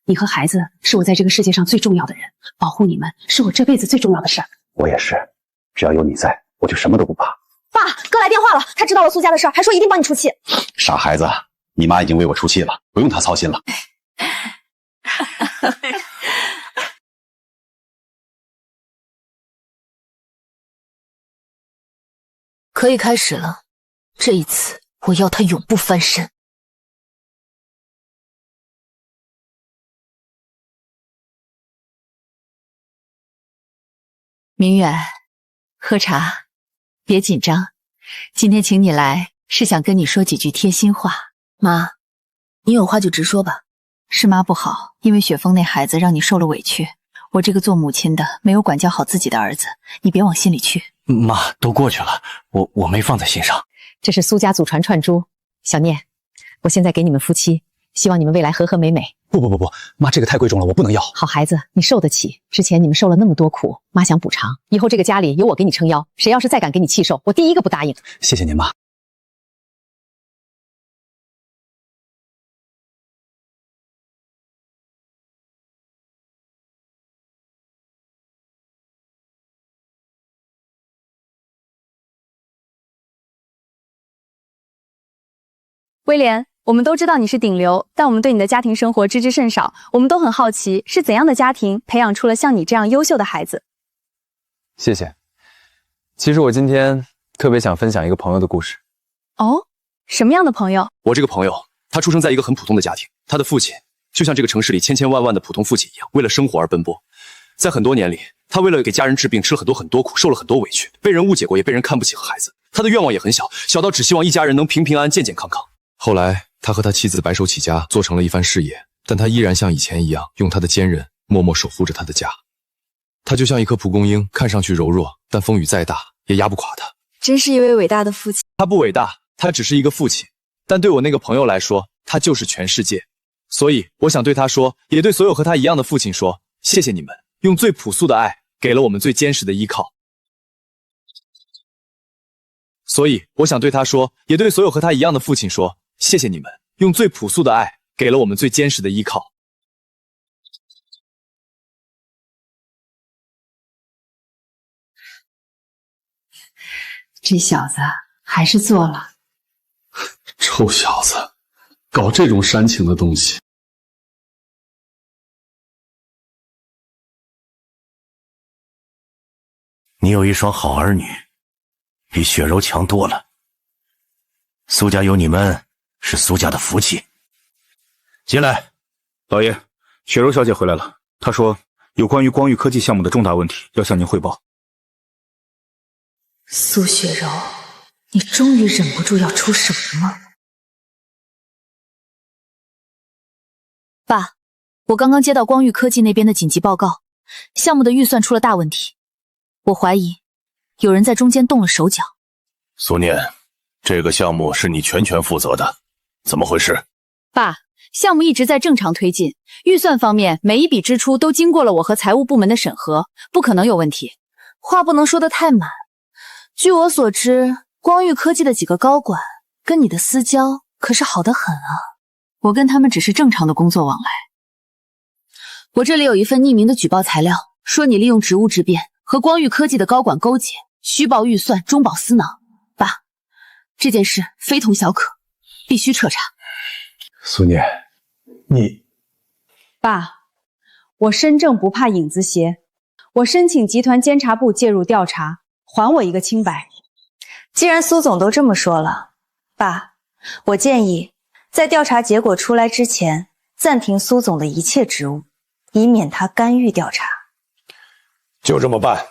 你和孩子是我在這個世界上最重要的人，保護你們是我這輩子最重要的事兒。我也是，只要有你在，我就什麼都不怕。爸，哥來電話了，他知道了蘇家的事兒，還說一定幫你出氣。傻孩子，你媽已經為我出氣了，不用她操心了。可以開始了，這一次我要他永不翻身。明遠，喝茶，別緊張。今天請你來，是想跟你說幾句貼心話。媽，你有話就直說吧。是媽不好，因為雪峰那孩子讓你受了委屈。我這個做母親的沒有管教好自己的兒子，你別往心裡去。媽，都過去了，我沒放在心上。這是蘇家祖傳串珠，小念，我現在給你們夫妻，希望你們未來和和美美。不，媽，這個太貴重了，我不能要。好孩子，你受得起。之前你們受了那麼多苦，媽想補償。以後這個家裡有我給你撐腰，誰要是再敢給你氣受，我第一個不答應。謝謝您，媽。威廉，我們都知道你是頂流，但我們對你的家庭生活知之甚少，我們都很好奇，是怎樣的家庭培養出了像你這樣優秀的孩子？謝謝。其實我今天特別想分享一個朋友的故事。哦，什麼樣的朋友？我這個朋友，他出生在一個很普通的家庭，他的父親就像這個城市裡千千萬萬的普通父親一樣，為了生活而奔波。在很多年裡，他為了給家人治病，吃了很多苦，受了很多委屈，被人誤解過，也被人看不起和孩子。他的願望也很小，小到只希望一家人能平平安安、健健康康。後來，他和他妻子白手起家，做成了一番事業，但他依然像以前一樣，用他的坚韌默默守護着他的家。他就像一棵蒲公英，看上去柔弱，但風雨再大也壓不垮他。真是一位偉大的父親。他不偉大，他只是一個父親，但对我那個朋友來說，他就是全世界。所以，我想對他說，也對所有和他一樣的父親說，謝謝你們，用最樸素的愛，給了我們最堅實的依靠。所以，我想對他說，也對所有和他一樣的父親說，謝謝你們，用最樸素的愛，給了我們最堅實的依靠。這小子還是做了。臭小子，搞這種煽情的東西。你有一雙好兒女，比雪柔強多了。蘇家有你們，是蘇家的福氣。進來。老爺，雪柔小姐回來了，她說有關於光裕科技項目的重大問題要向您匯報。蘇雪柔，你終於忍不住要出手了嗎？爸，我剛剛接到光裕科技那邊的緊急報告，項目的預算出了大問題，我懷疑有人在中間動了手腳。蘇念，這個項目是你全權負責的，怎麼回事？爸，項目一直在正常推進，預算方面每一筆支出都經過了我和財務部門的審核，不可能有問題。話不能說得太滿。據我所知，光裕科技的幾個高管跟你的私交可是好得很啊。我跟他們只是正常的工作往來。我這裡有一份匿名的舉報材料，說你利用職務之便和光裕科技的高管勾結，虛報預算，中飽私囊。爸，這件事非同小可，必須徹查。蘇念，你……爸，我身正不怕影子斜，我申請集团监察部介入調查，還我一個清白。既然蘇總都這麼說了，爸，我建議在調查結果出来之前，暫停蘇總的一切職務，以免他干預調查。就这么办。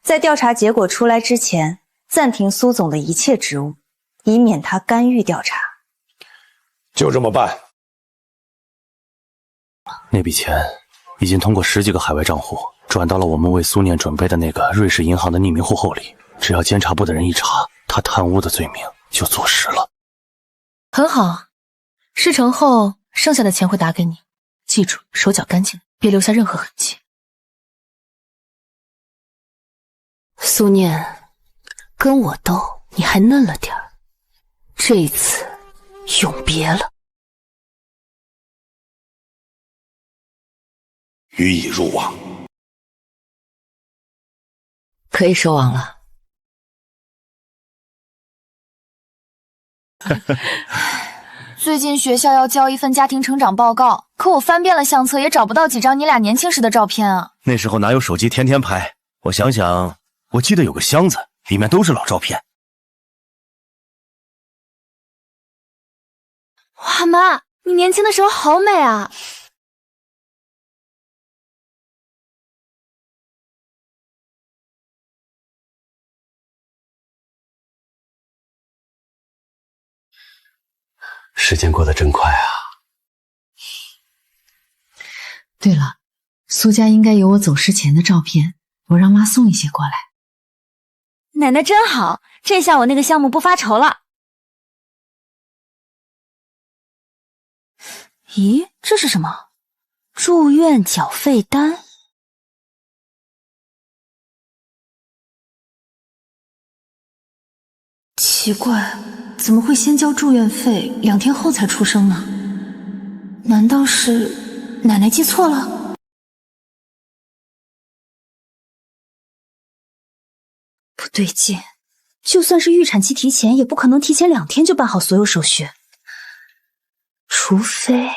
在調查結果出來之前，暫停蘇總的一切職務，以免他干預調查。就這麼辦。那筆錢已經通過10幾個海外賬戶轉到了我們為蘇念準備的那個瑞士銀行的匿名戶口裡。只要監察部的人一查，他貪污的罪名就坐實了。很好，事成後剩下的錢會打給你，記住手腳乾淨，別留下任何痕跡。蘇念，跟我鬥你還嫩了點兒，這一次永別了。予以入網，可以收網了。最近學校要交一份家庭成長報告，可我翻遍了相冊也找不到幾張你倆年輕時的照片啊。那時候哪有手機天天拍？我想想，我記得有個箱子，裡面都是老照片。哇，媽，你年輕的時候好美啊！时间过得真快啊！对了，蘇家應該有我走失前的照片，我讓媽送一些過來。奶奶真好，這下我那個項目不發愁了。咦，這是什麼？住院繳費單？奇怪，怎麼會先交住院費，2天後才出生呢？難道是奶奶記錯了？不對勁，就算是預產期提前，也不可能提前2天就辦好所有手續，除非……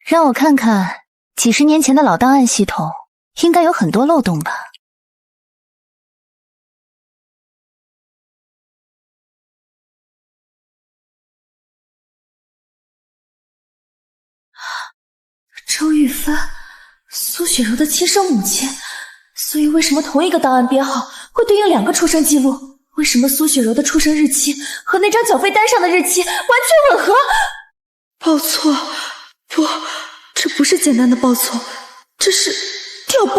讓我看看，幾十年前的老檔案系統應該有很多漏洞吧。周玉芬，蘇雪柔的親生母親，所以為什麼同一個檔案編號會對應2個出生記錄？為什麼蘇雪柔的出生日期和那張繳費單上的日期完全吻合？報錯。不，這不是簡單的報錯，這是調包。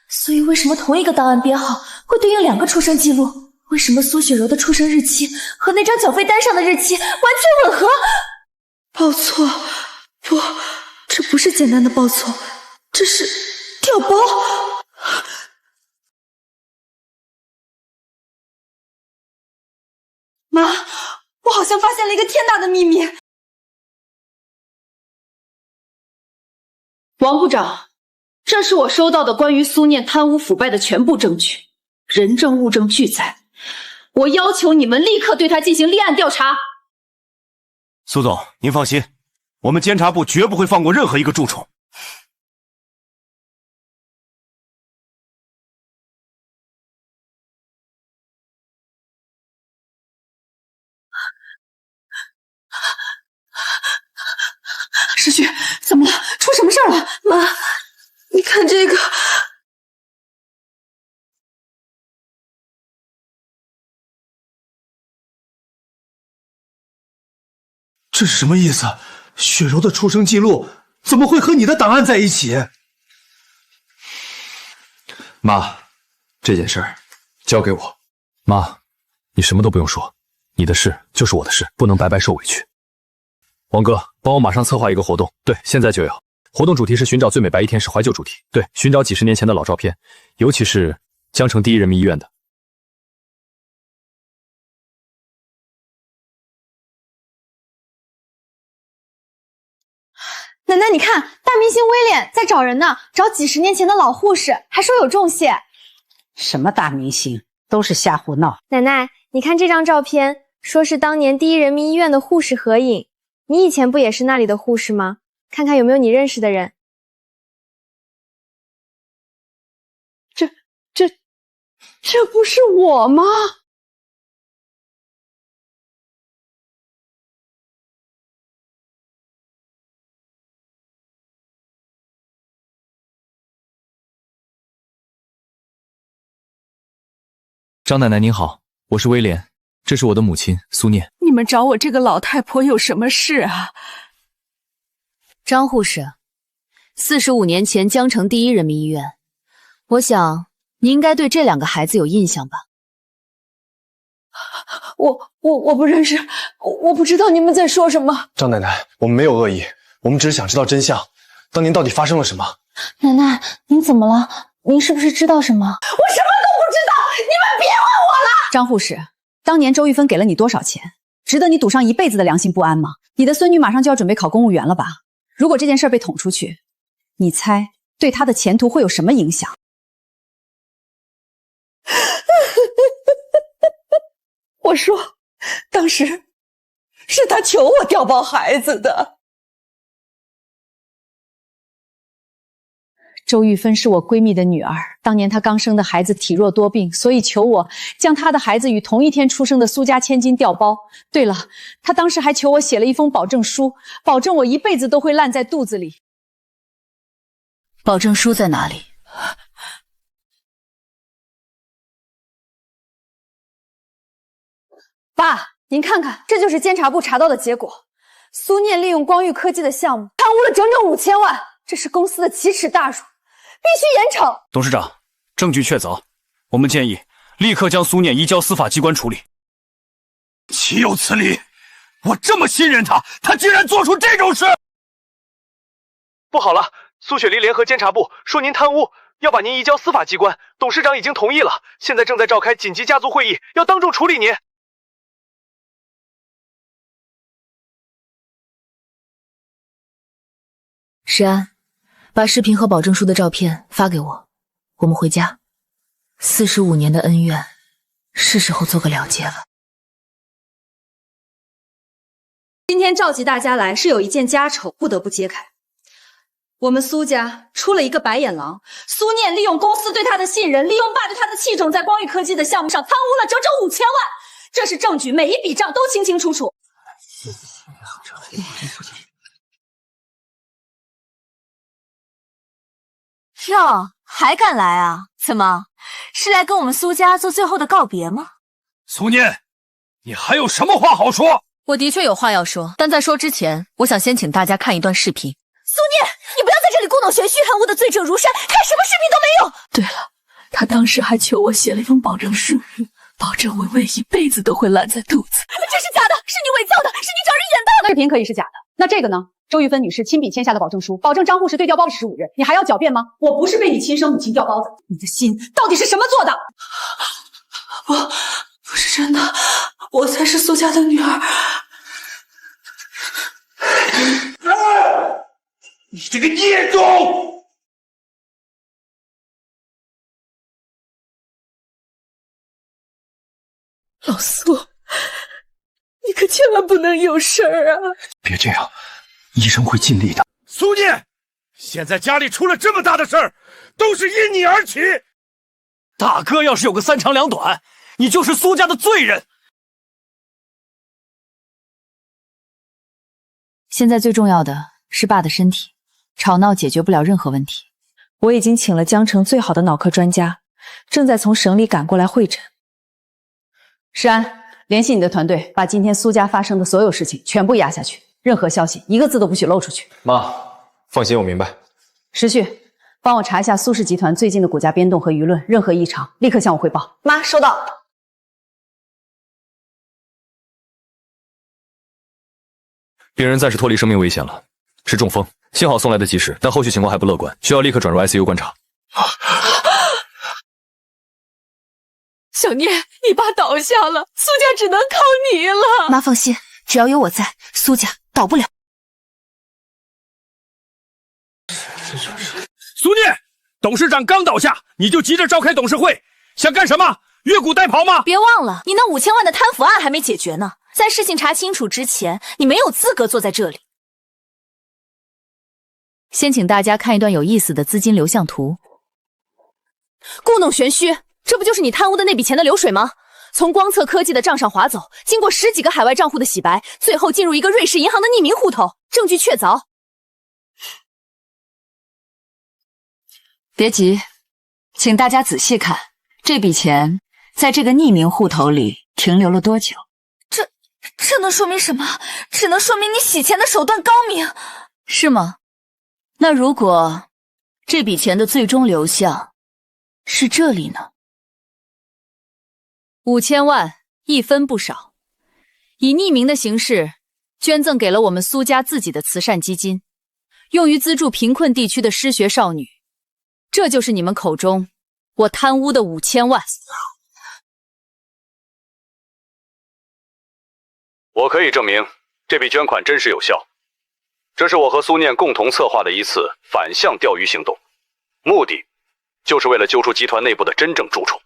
所以為什麼同一個檔案編號會對應2個出生記錄？為什麼蘇雪柔的出生日期和那張繳費單上的日期完全吻合？報錯。不，這不是簡單的報錯，這是調包。媽，我好像發現了一個天大的秘密。王部長，這是我收到的關於蘇念貪污腐敗的全部證據，人證物證俱在，我要求你們立刻對他進行立案調查。蘇總，您放心，我們監察部絕不會放過任何一個蛀蟲。世旭，怎麼了？出什麼事了？媽，你看這個。這是什麼意思？雪柔的出生記錄怎麼會和你的檔案在一起？媽，這件事兒交給我。媽，你什麼都不用說，你的事就是我的事，不能白白受委屈。王哥，幫我馬上策劃一個活動，對，現在就要。活動主題是尋找最美白衣天使懷舊主題，對，尋找幾十年前的老照片，尤其是江城第一人民醫院的。奶奶，你看，大大明星威廉在找人呢，找几10年前的老护士，还说有重谢。什么大明星，都是瞎胡闹。奶奶，你看这张照片，说是当年第一人民医院的护士合影。你以前不也是那里的護士嗎？看看有沒有你認識的人。這不是我嗎？张奶奶您好，我是威廉，这是我的母親蘇念。你們找我這個老太婆有什麼事啊？張護士，45年前江城第一人民醫院，我想你應該對這2個孩子有印象吧？我不認識，我不知道你們在說什麼。張奶奶，我們沒有惡意，我們只是想知道真相，當年到底發生了什麼？奶奶，您怎麼了？您是不是知道什麼？我什麼都不知道，你們別問我了。張護士，當年周玉芬給了你多少錢？值得你賭上一輩子的良心不安嗎？你的孫女馬上就要準備考公務員了吧？如果這件事被捅出去，你猜對她的前途會有什麼影響？我說，當時是他求我調包孩子的。周玉芬是我閨蜜的女兒，當年她剛生的孩子體弱多病，所以求我將她的孩子與同一天出生的蘇家千金調包。對了，她當時還求我寫了一封保證書，保證我一輩子都會爛在肚子裡。保證書在哪裡？爸，您看看，這就是監察部查到的結果。蘇念利用光裕科技的項目，貪污了整整5000萬，這是公司的奇恥大辱，必須嚴懲。董事長，證據確鑿，我們建議立刻將蘇念移交司法機關處理。豈有此理！我這麼信任他，他居然做出這種事！不好了，蘇雪梨聯合監察部說您貪污，要把您移交司法機關，董事長已經同意了，現在正在召開緊急家族會議，要當眾處理您。石安，把視頻和保證書的照片發給我，我們回家。45年的恩怨，是時候做個了結了。今天召集大家來，是有一件家醜不得不揭開。我們蘇家出了一個白眼狼，蘇念利用公司對他的信任，利用爸對他的器重，在光裕科技的項目上貪污了整整5000萬，這是證據，每一筆賬都清清楚楚。喲，還敢來啊？怎麼，是來跟我們蘇家做最後的告別嗎？蘇念，你還有什麼話好說？我的確有話要說，但在說之前，我想先請大家看一段視頻。蘇念，你不要在這裡故弄玄虛，貪污的罪證如山，看什麼視頻都沒用。對了，他當時還求我寫了一封保證書，保證文文一輩子都會爛在肚子。這是假的，是你偽造的，是你找人演的。視頻可以是假的，那這個呢？周玉芬女士親筆簽下的保證書，保證張護士對調包15日，你還要狡辯嗎？我不是被你親生母親調包的，你的心到底是什麼做的？不是真的，我才是蘇家的女兒。你這個孽種！老蘇，你可千萬不能有事兒啊！別這樣，醫生會盡力的。蘇念，現在家裡出了這麼大的事兒，都是因你而起。大哥要是有個3長2短，你就是蘇家的罪人。現在最重要的是爸的身體，吵鬧解決不了任何問題。我已經請了江城最好的腦科專家，正在從省裡趕過來會診。石安，聯繫你的團隊，把今天蘇家發生的所有事情全部壓下去，任何消息一個字都不許漏出去。媽，放心，我明白。石旭，幫我查一下蘇氏集團最近的股價變動和輿論，任何異常立刻向我匯報。媽，收到。病人暫時脫離生命危險了，是中風，幸好送來的及時，但後續情況還不樂觀，需要立刻轉入 ICU 觀察。小念，你爸倒下了，蘇家只能靠你了。媽放心，只要有我在，蘇家倒不了。蘇念，董事长刚倒下，你就急着召開董事會，想幹什麼？越俎代庖嗎？別忘了，你那5000萬的貪腐案還沒解決呢。在事情查清楚之前，你沒有資格坐在這裡。先請大家看一段有意思的資金流向圖。故弄玄虛，這不就是你貪污的那筆錢的流水嗎？從光測科技的賬上劃走，經過10幾個海外賬戶的洗白，最後進入一個瑞士銀行的匿名戶頭，證據確鑿。別急，請大家仔細看，這筆錢在這個匿名戶頭裡停留了多久？這能說明什麼？只能說明你洗錢的手段高明，是嗎？那如果這筆錢的最終流向是這裡呢？5000萬，一分不少，以匿名的形式捐贈給了我們蘇家自己的慈善基金，用於資助貧困地區的失學少女。這就是你們口中我貪污的5000萬。我可以證明，這筆捐款真實有效。這是我和蘇念共同策劃的一次反向釣魚行動，目的就是為了揪出集團內部的真正蛀蟲。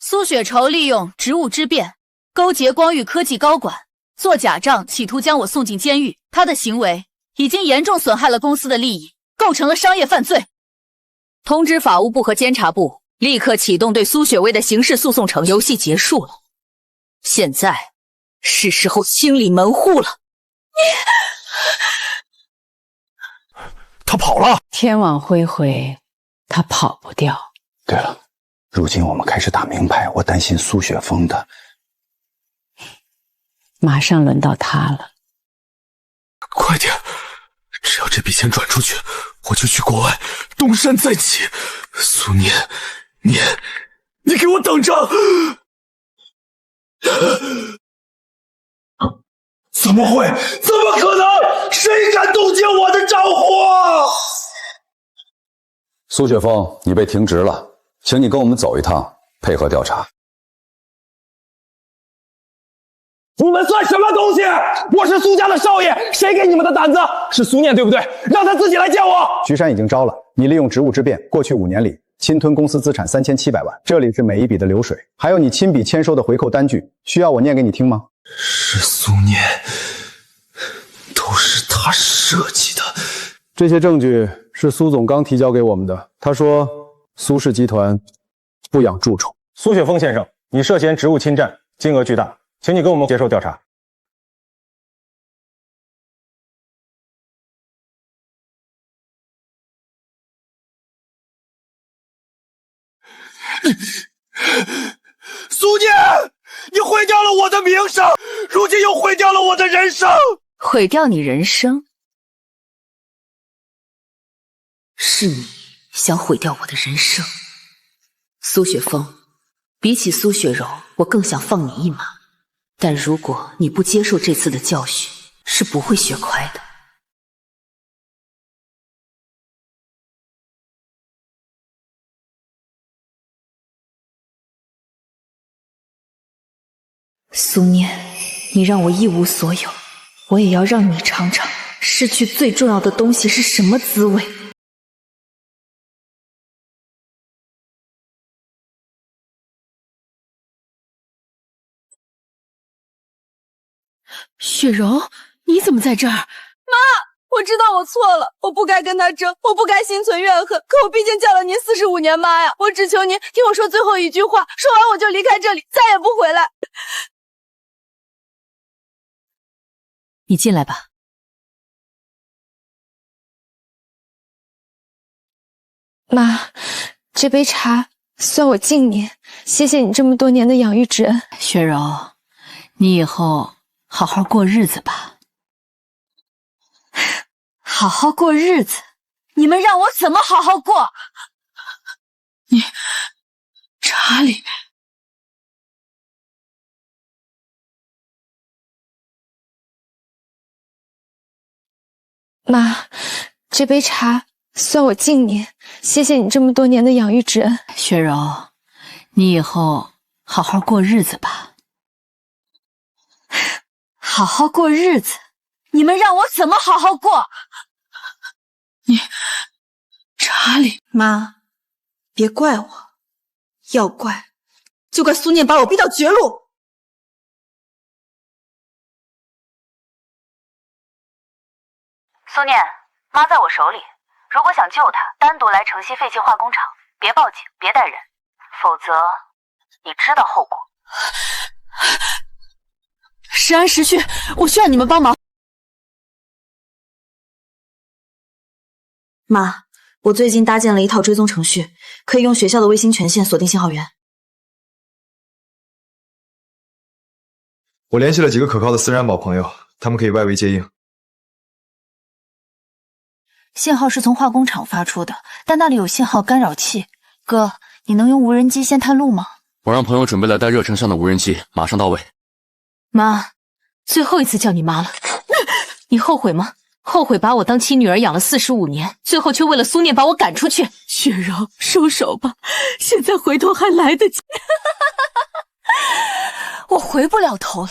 蘇雪愁利用職務之便，勾結光裕科技高管，做假賬，企圖將我送進監獄。他的行為已經嚴重損害了公司的利益，構成了商業犯罪。通知法務部和監察部，立刻啟動對蘇雪薇的刑事訴訟程序。遊戲結束了，現在是時候清理門戶了。他跑了。天網恢恢，他跑不掉。对了，如今我們開始打明牌，我擔心蘇雪峰的，馬上輪到他了。快點，只要這筆錢轉出去，我就去國外東山再起。蘇念，你給我等着！怎麼會？怎麼可能？誰敢動靜我的賬戶？蘇雪峰，你被停職了，請你跟我們走一趟，配合調查。你們算什麼東西？我是蘇家的少爺，誰給你們的膽子？是蘇念對不對？讓他自己來見我。徐山已經招了，你利用職務之便，過去5年裡侵吞公司資產3700萬，這裡是每一筆的流水，還有你親筆簽收的回扣單據，需要我念給你聽嗎？是蘇念，都是他設計的。這些證據是蘇總剛提交給我們的，他說蘇氏集團不養蛀蟲。蘇雪峰先生，你涉嫌職務侵占，金額巨大，請你跟我們接受調查。蘇念，你毀掉了我的名聲，如今又毀掉了我的人生。毀掉你人生？是你想毀掉我的人生。蘇雪峰，比起蘇雪柔，我更想放你一馬。但如果你不接受這次的教訓，是不會學乖的。蘇念，你讓我一無所有，我也要讓你嘗嘗失去最重要的東西是什麼滋味。雪柔，你怎麼在這兒？媽，我知道我錯了，我不該跟他爭，我不該心存怨恨。可我畢竟叫了您45年媽呀！我只求您聽我說最後一句話，說完我就離開這裡，再也不回來。你進來吧。媽，這杯茶算我敬您，謝謝你這麼多年的養育之恩。雪柔，你以後好好過日子吧。好好過日子？你們讓我怎麼好好過？你，查理。媽，这杯茶算我敬您，謝謝你這麼多年的養育之恩。雪柔，你以後好好過日子吧。好好過日子？你們讓我怎麼好好過？你，查理，妈，別怪我，要怪就怪蘇念把我逼到絕路。蘇念，媽在我手裡，如果想救她，單獨來城西廢棄化工廠，別報警，別帶人，否則你知道後果。時安、時旭，我需要你們幫忙。媽，我最近搭建了一套追蹤程序，可以用學校的衛星權限鎖定信號源。我聯繫了幾個可靠的私人安保朋友，他們可以外圍接應。信號是從化工廠發出的，但那裡有信號干擾器。哥，你能用無人機先探路嗎？我讓朋友準備了帶熱成像的無人機，馬上到位。媽，最後一次叫你媽了，你後悔嗎？後悔把我當親女兒養了45年，最後卻為了蘇念把我趕出去。雪柔，收手吧，現在回頭還來得及。我回不了頭了，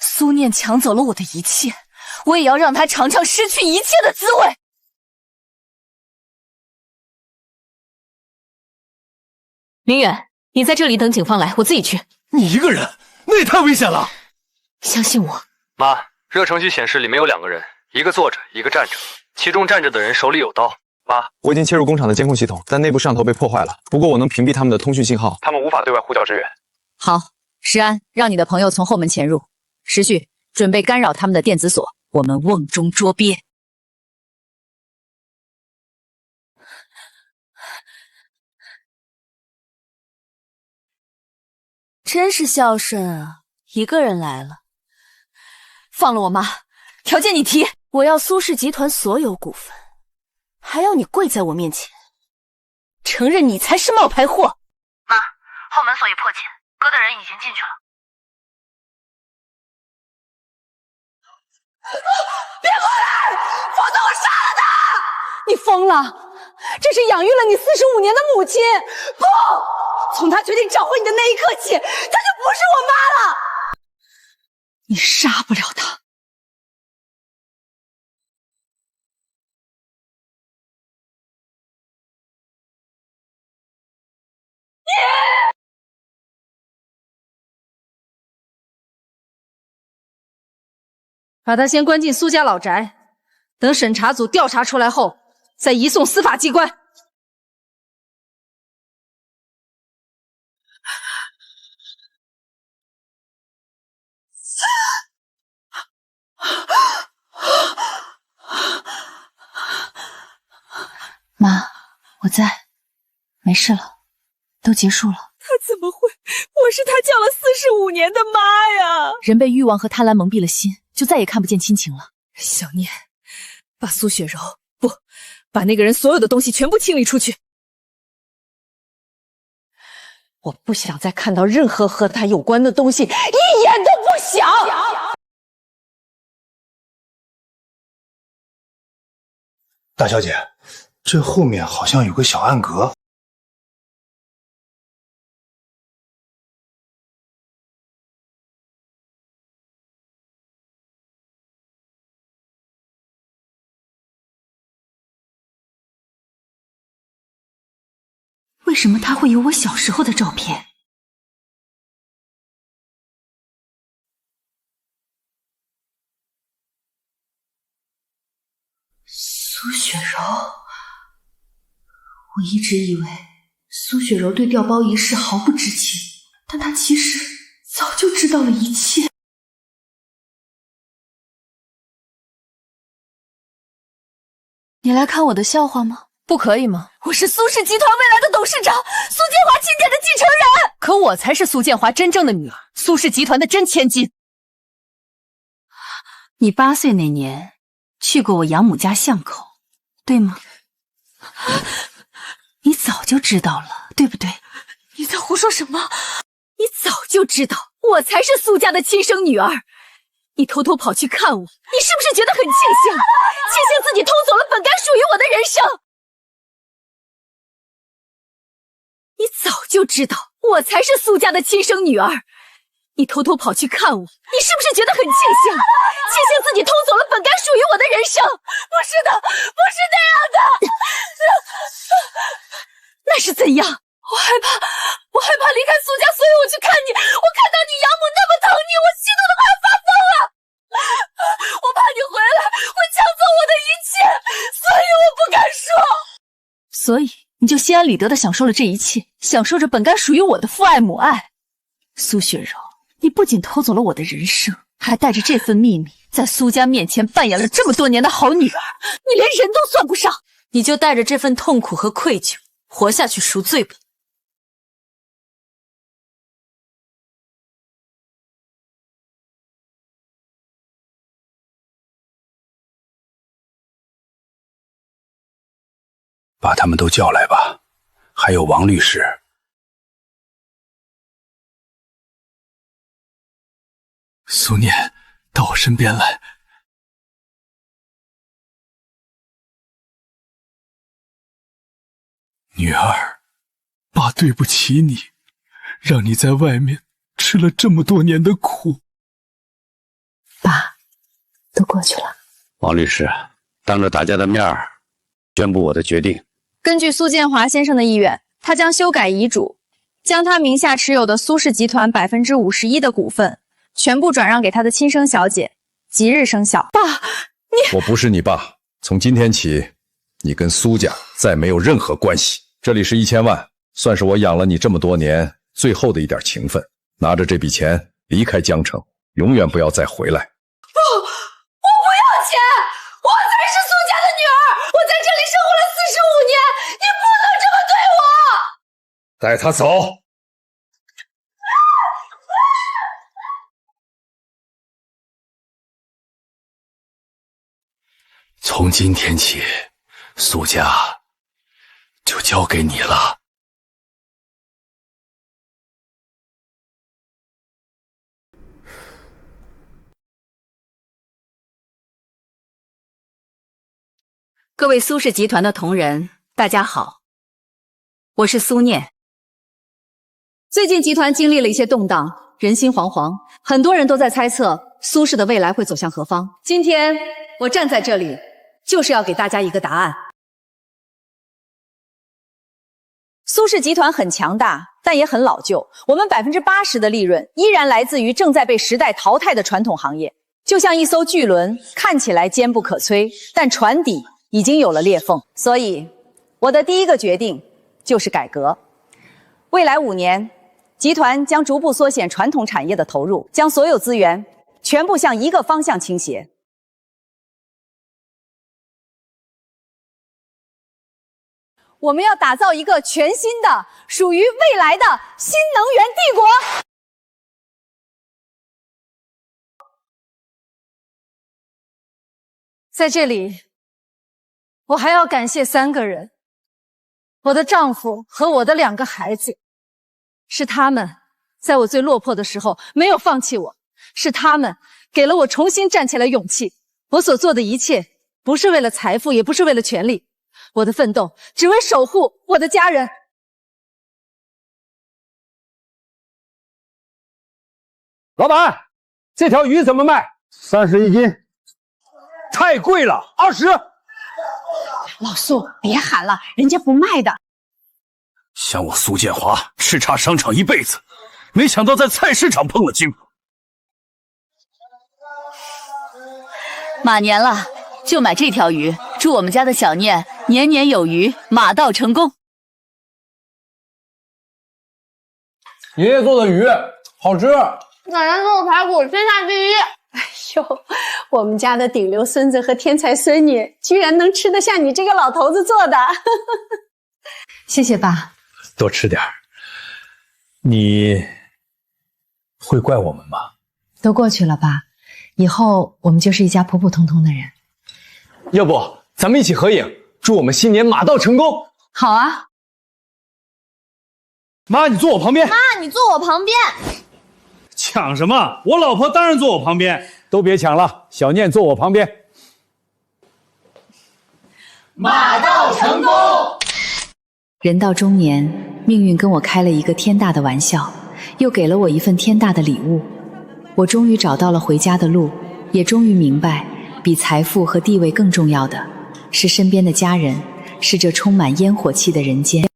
蘇念搶走了我的一切，我也要讓她嘗嘗失去一切的滋味。明遠，你在這裡等警方來，我自己去。你一個人，那也太危險了。相信我。媽，熱程序顯示裡面有2個人，一個坐着，一個站着，其中站着的人手裡有刀。媽，我已經切入工廠的監控系統，但內部攝像頭被破壞了。不過我能屏蔽他們的通訊信號，他們無法對外呼叫支援。好，石安，讓你的朋友從後門潛入。時旭，準備干擾他們的電子鎖，我們甕中捉鱉。真是孝順啊，一個人來了。放了我媽，條件你提，我要蘇氏集團所有股份，還要你跪在我面前，承認你才是冒牌貨。媽，後門鎖已破解，哥的人已經進去了。別過來，否則我殺了他！你瘋了？這是養育了你45年的母親，不！從他決定找回你的那一刻起，他就不是我媽了。你殺不了他。把他先關進蘇家老宅，等審查組調查出來後，再移送司法機關。媽，我在，沒事了，都結束了。他怎麼會？我是他叫了45年的媽呀！人被慾望和貪婪蒙蔽了心，就再也看不見親情了。小念，把蘇雪柔，不，把那個人所有的東西全部清理出去。我不想再看到任何和他有關的東西，一眼都不想。大小姐，這後面好像有個小暗格。為什麼他會有我小時候的照片？蘇雪柔，我一直以為蘇雪柔對調包一事毫不知情，但她其實早就知道了一切。你來看我的笑話嗎？不可以嗎？我是蘇氏集團未來的董事長，蘇建華親點的繼承人。可我才是蘇建華真正的女兒，蘇氏集團的真千金。你8歲那年去過我養母家巷口，對嗎？你早就知道了，對不對？你在胡說什麼？你早就知道我才是蘇家的親生女兒。你偷偷跑去看我，你是不是覺得很慶幸？慶幸自己偷走了本該屬於我的人生。你早就知道我才是蘇家的親生女兒。你偷偷跑去看我，你是不是覺得很庆幸？慶幸自己偷走了本該屬於我的人生。不是的，不是那樣的。那是怎样？我害怕离开苏家，所以我去看你。我看到你养母那么疼你，我心痛的快要发疯了。我怕你回来会抢走我的一切，所以我不敢说。所以你就心安理得的享受了这一切，享受着本该属于我的父爱母爱。苏雪柔，你不仅偷走了我的人生，还带着这份秘密，在蘇家面前扮演了這麼多年的好女兒，你連人都算不上。你就帶着這份痛苦和愧疚活下去贖罪吧。把他们都叫来吧，还有王律师。苏念，到我身邊來。女兒，爸對不起你，讓你在外面吃了這麼多年的苦。爸，都過去了。王律師，當着大家的面兒宣布我的決定。根據蘇建華先生的意願，他將修改遺囑，將他名下持有的蘇氏集團51%的股份全部轉讓給他的親生小姐，即日生效。爸，我不是你爸，從今天起，你跟蘇家再沒有任何關係。這裡是1000萬，算是我養了你這麼多年最後的一點情分。拿着這筆錢離開江城，永遠不要再回來。不，我不要錢，我才是蘇家的女兒，我在這裡生活了45年，你不能這麼對我。帶他走。從今天起，蘇家就交給你了。各位蘇氏集團的同仁，大家好，我是蘇念。最近集團經歷了一些動盪，人心惶惶，很多人都在猜測蘇氏的未來會走向何方。今天我站在這裡，就是要給大家一個答案。蘇氏集團很強大，但也很老舊。我們80%的利潤依然來自於正在被時代淘汰的傳統行業，就像一艘巨輪，看起來堅不可摧，但船底已經有了裂縫。所以，我的第一個決定就是改革。未來5年，集團將逐步縮減傳統產業的投入，將所有資源全部向一個方向傾斜。我們要打造一個全新的、屬於未來的新能源帝國。在這裡，我還要感謝3個人，我的丈夫和我的2個孩子，是他們在我最落魄的時候沒有放棄我，是他們給了我重新站起來勇氣。我所做的一切，不是為了財富，也不是為了權力。我的奮鬥只為守護我的家人。老闆，這條魚怎麼賣？31斤，太貴了，20。老蘇，別喊了，人家不賣的。像我蘇建華叱咤商場一輩子，沒想到在菜市場碰了釘。馬年了，就買這條魚，祝我們家的小念年年有餘，馬到成功。爺爺做的魚好吃，奶奶做的排骨天下第一。哎呦，我們家的頂流孫子和天才孫女，居然能吃得像你這個老頭子做的。謝謝爸，多吃點兒。你會怪我們嗎？都過去了吧，以後我們就是一家普普通通的人。要不咱們一起合影，祝我們新年馬到成功。好啊。媽，你坐我旁邊。媽，你坐我旁邊。搶什麼？我老婆當然坐我旁邊。都別搶了，小念坐我旁邊。馬到成功。人到中年，命運跟我開了一個天大的玩笑，又給了我一份天大的禮物。我終於找到了回家的路，也終於明白，比財富和地位更重要的是身邊的家人，是这充满烟火气的人间。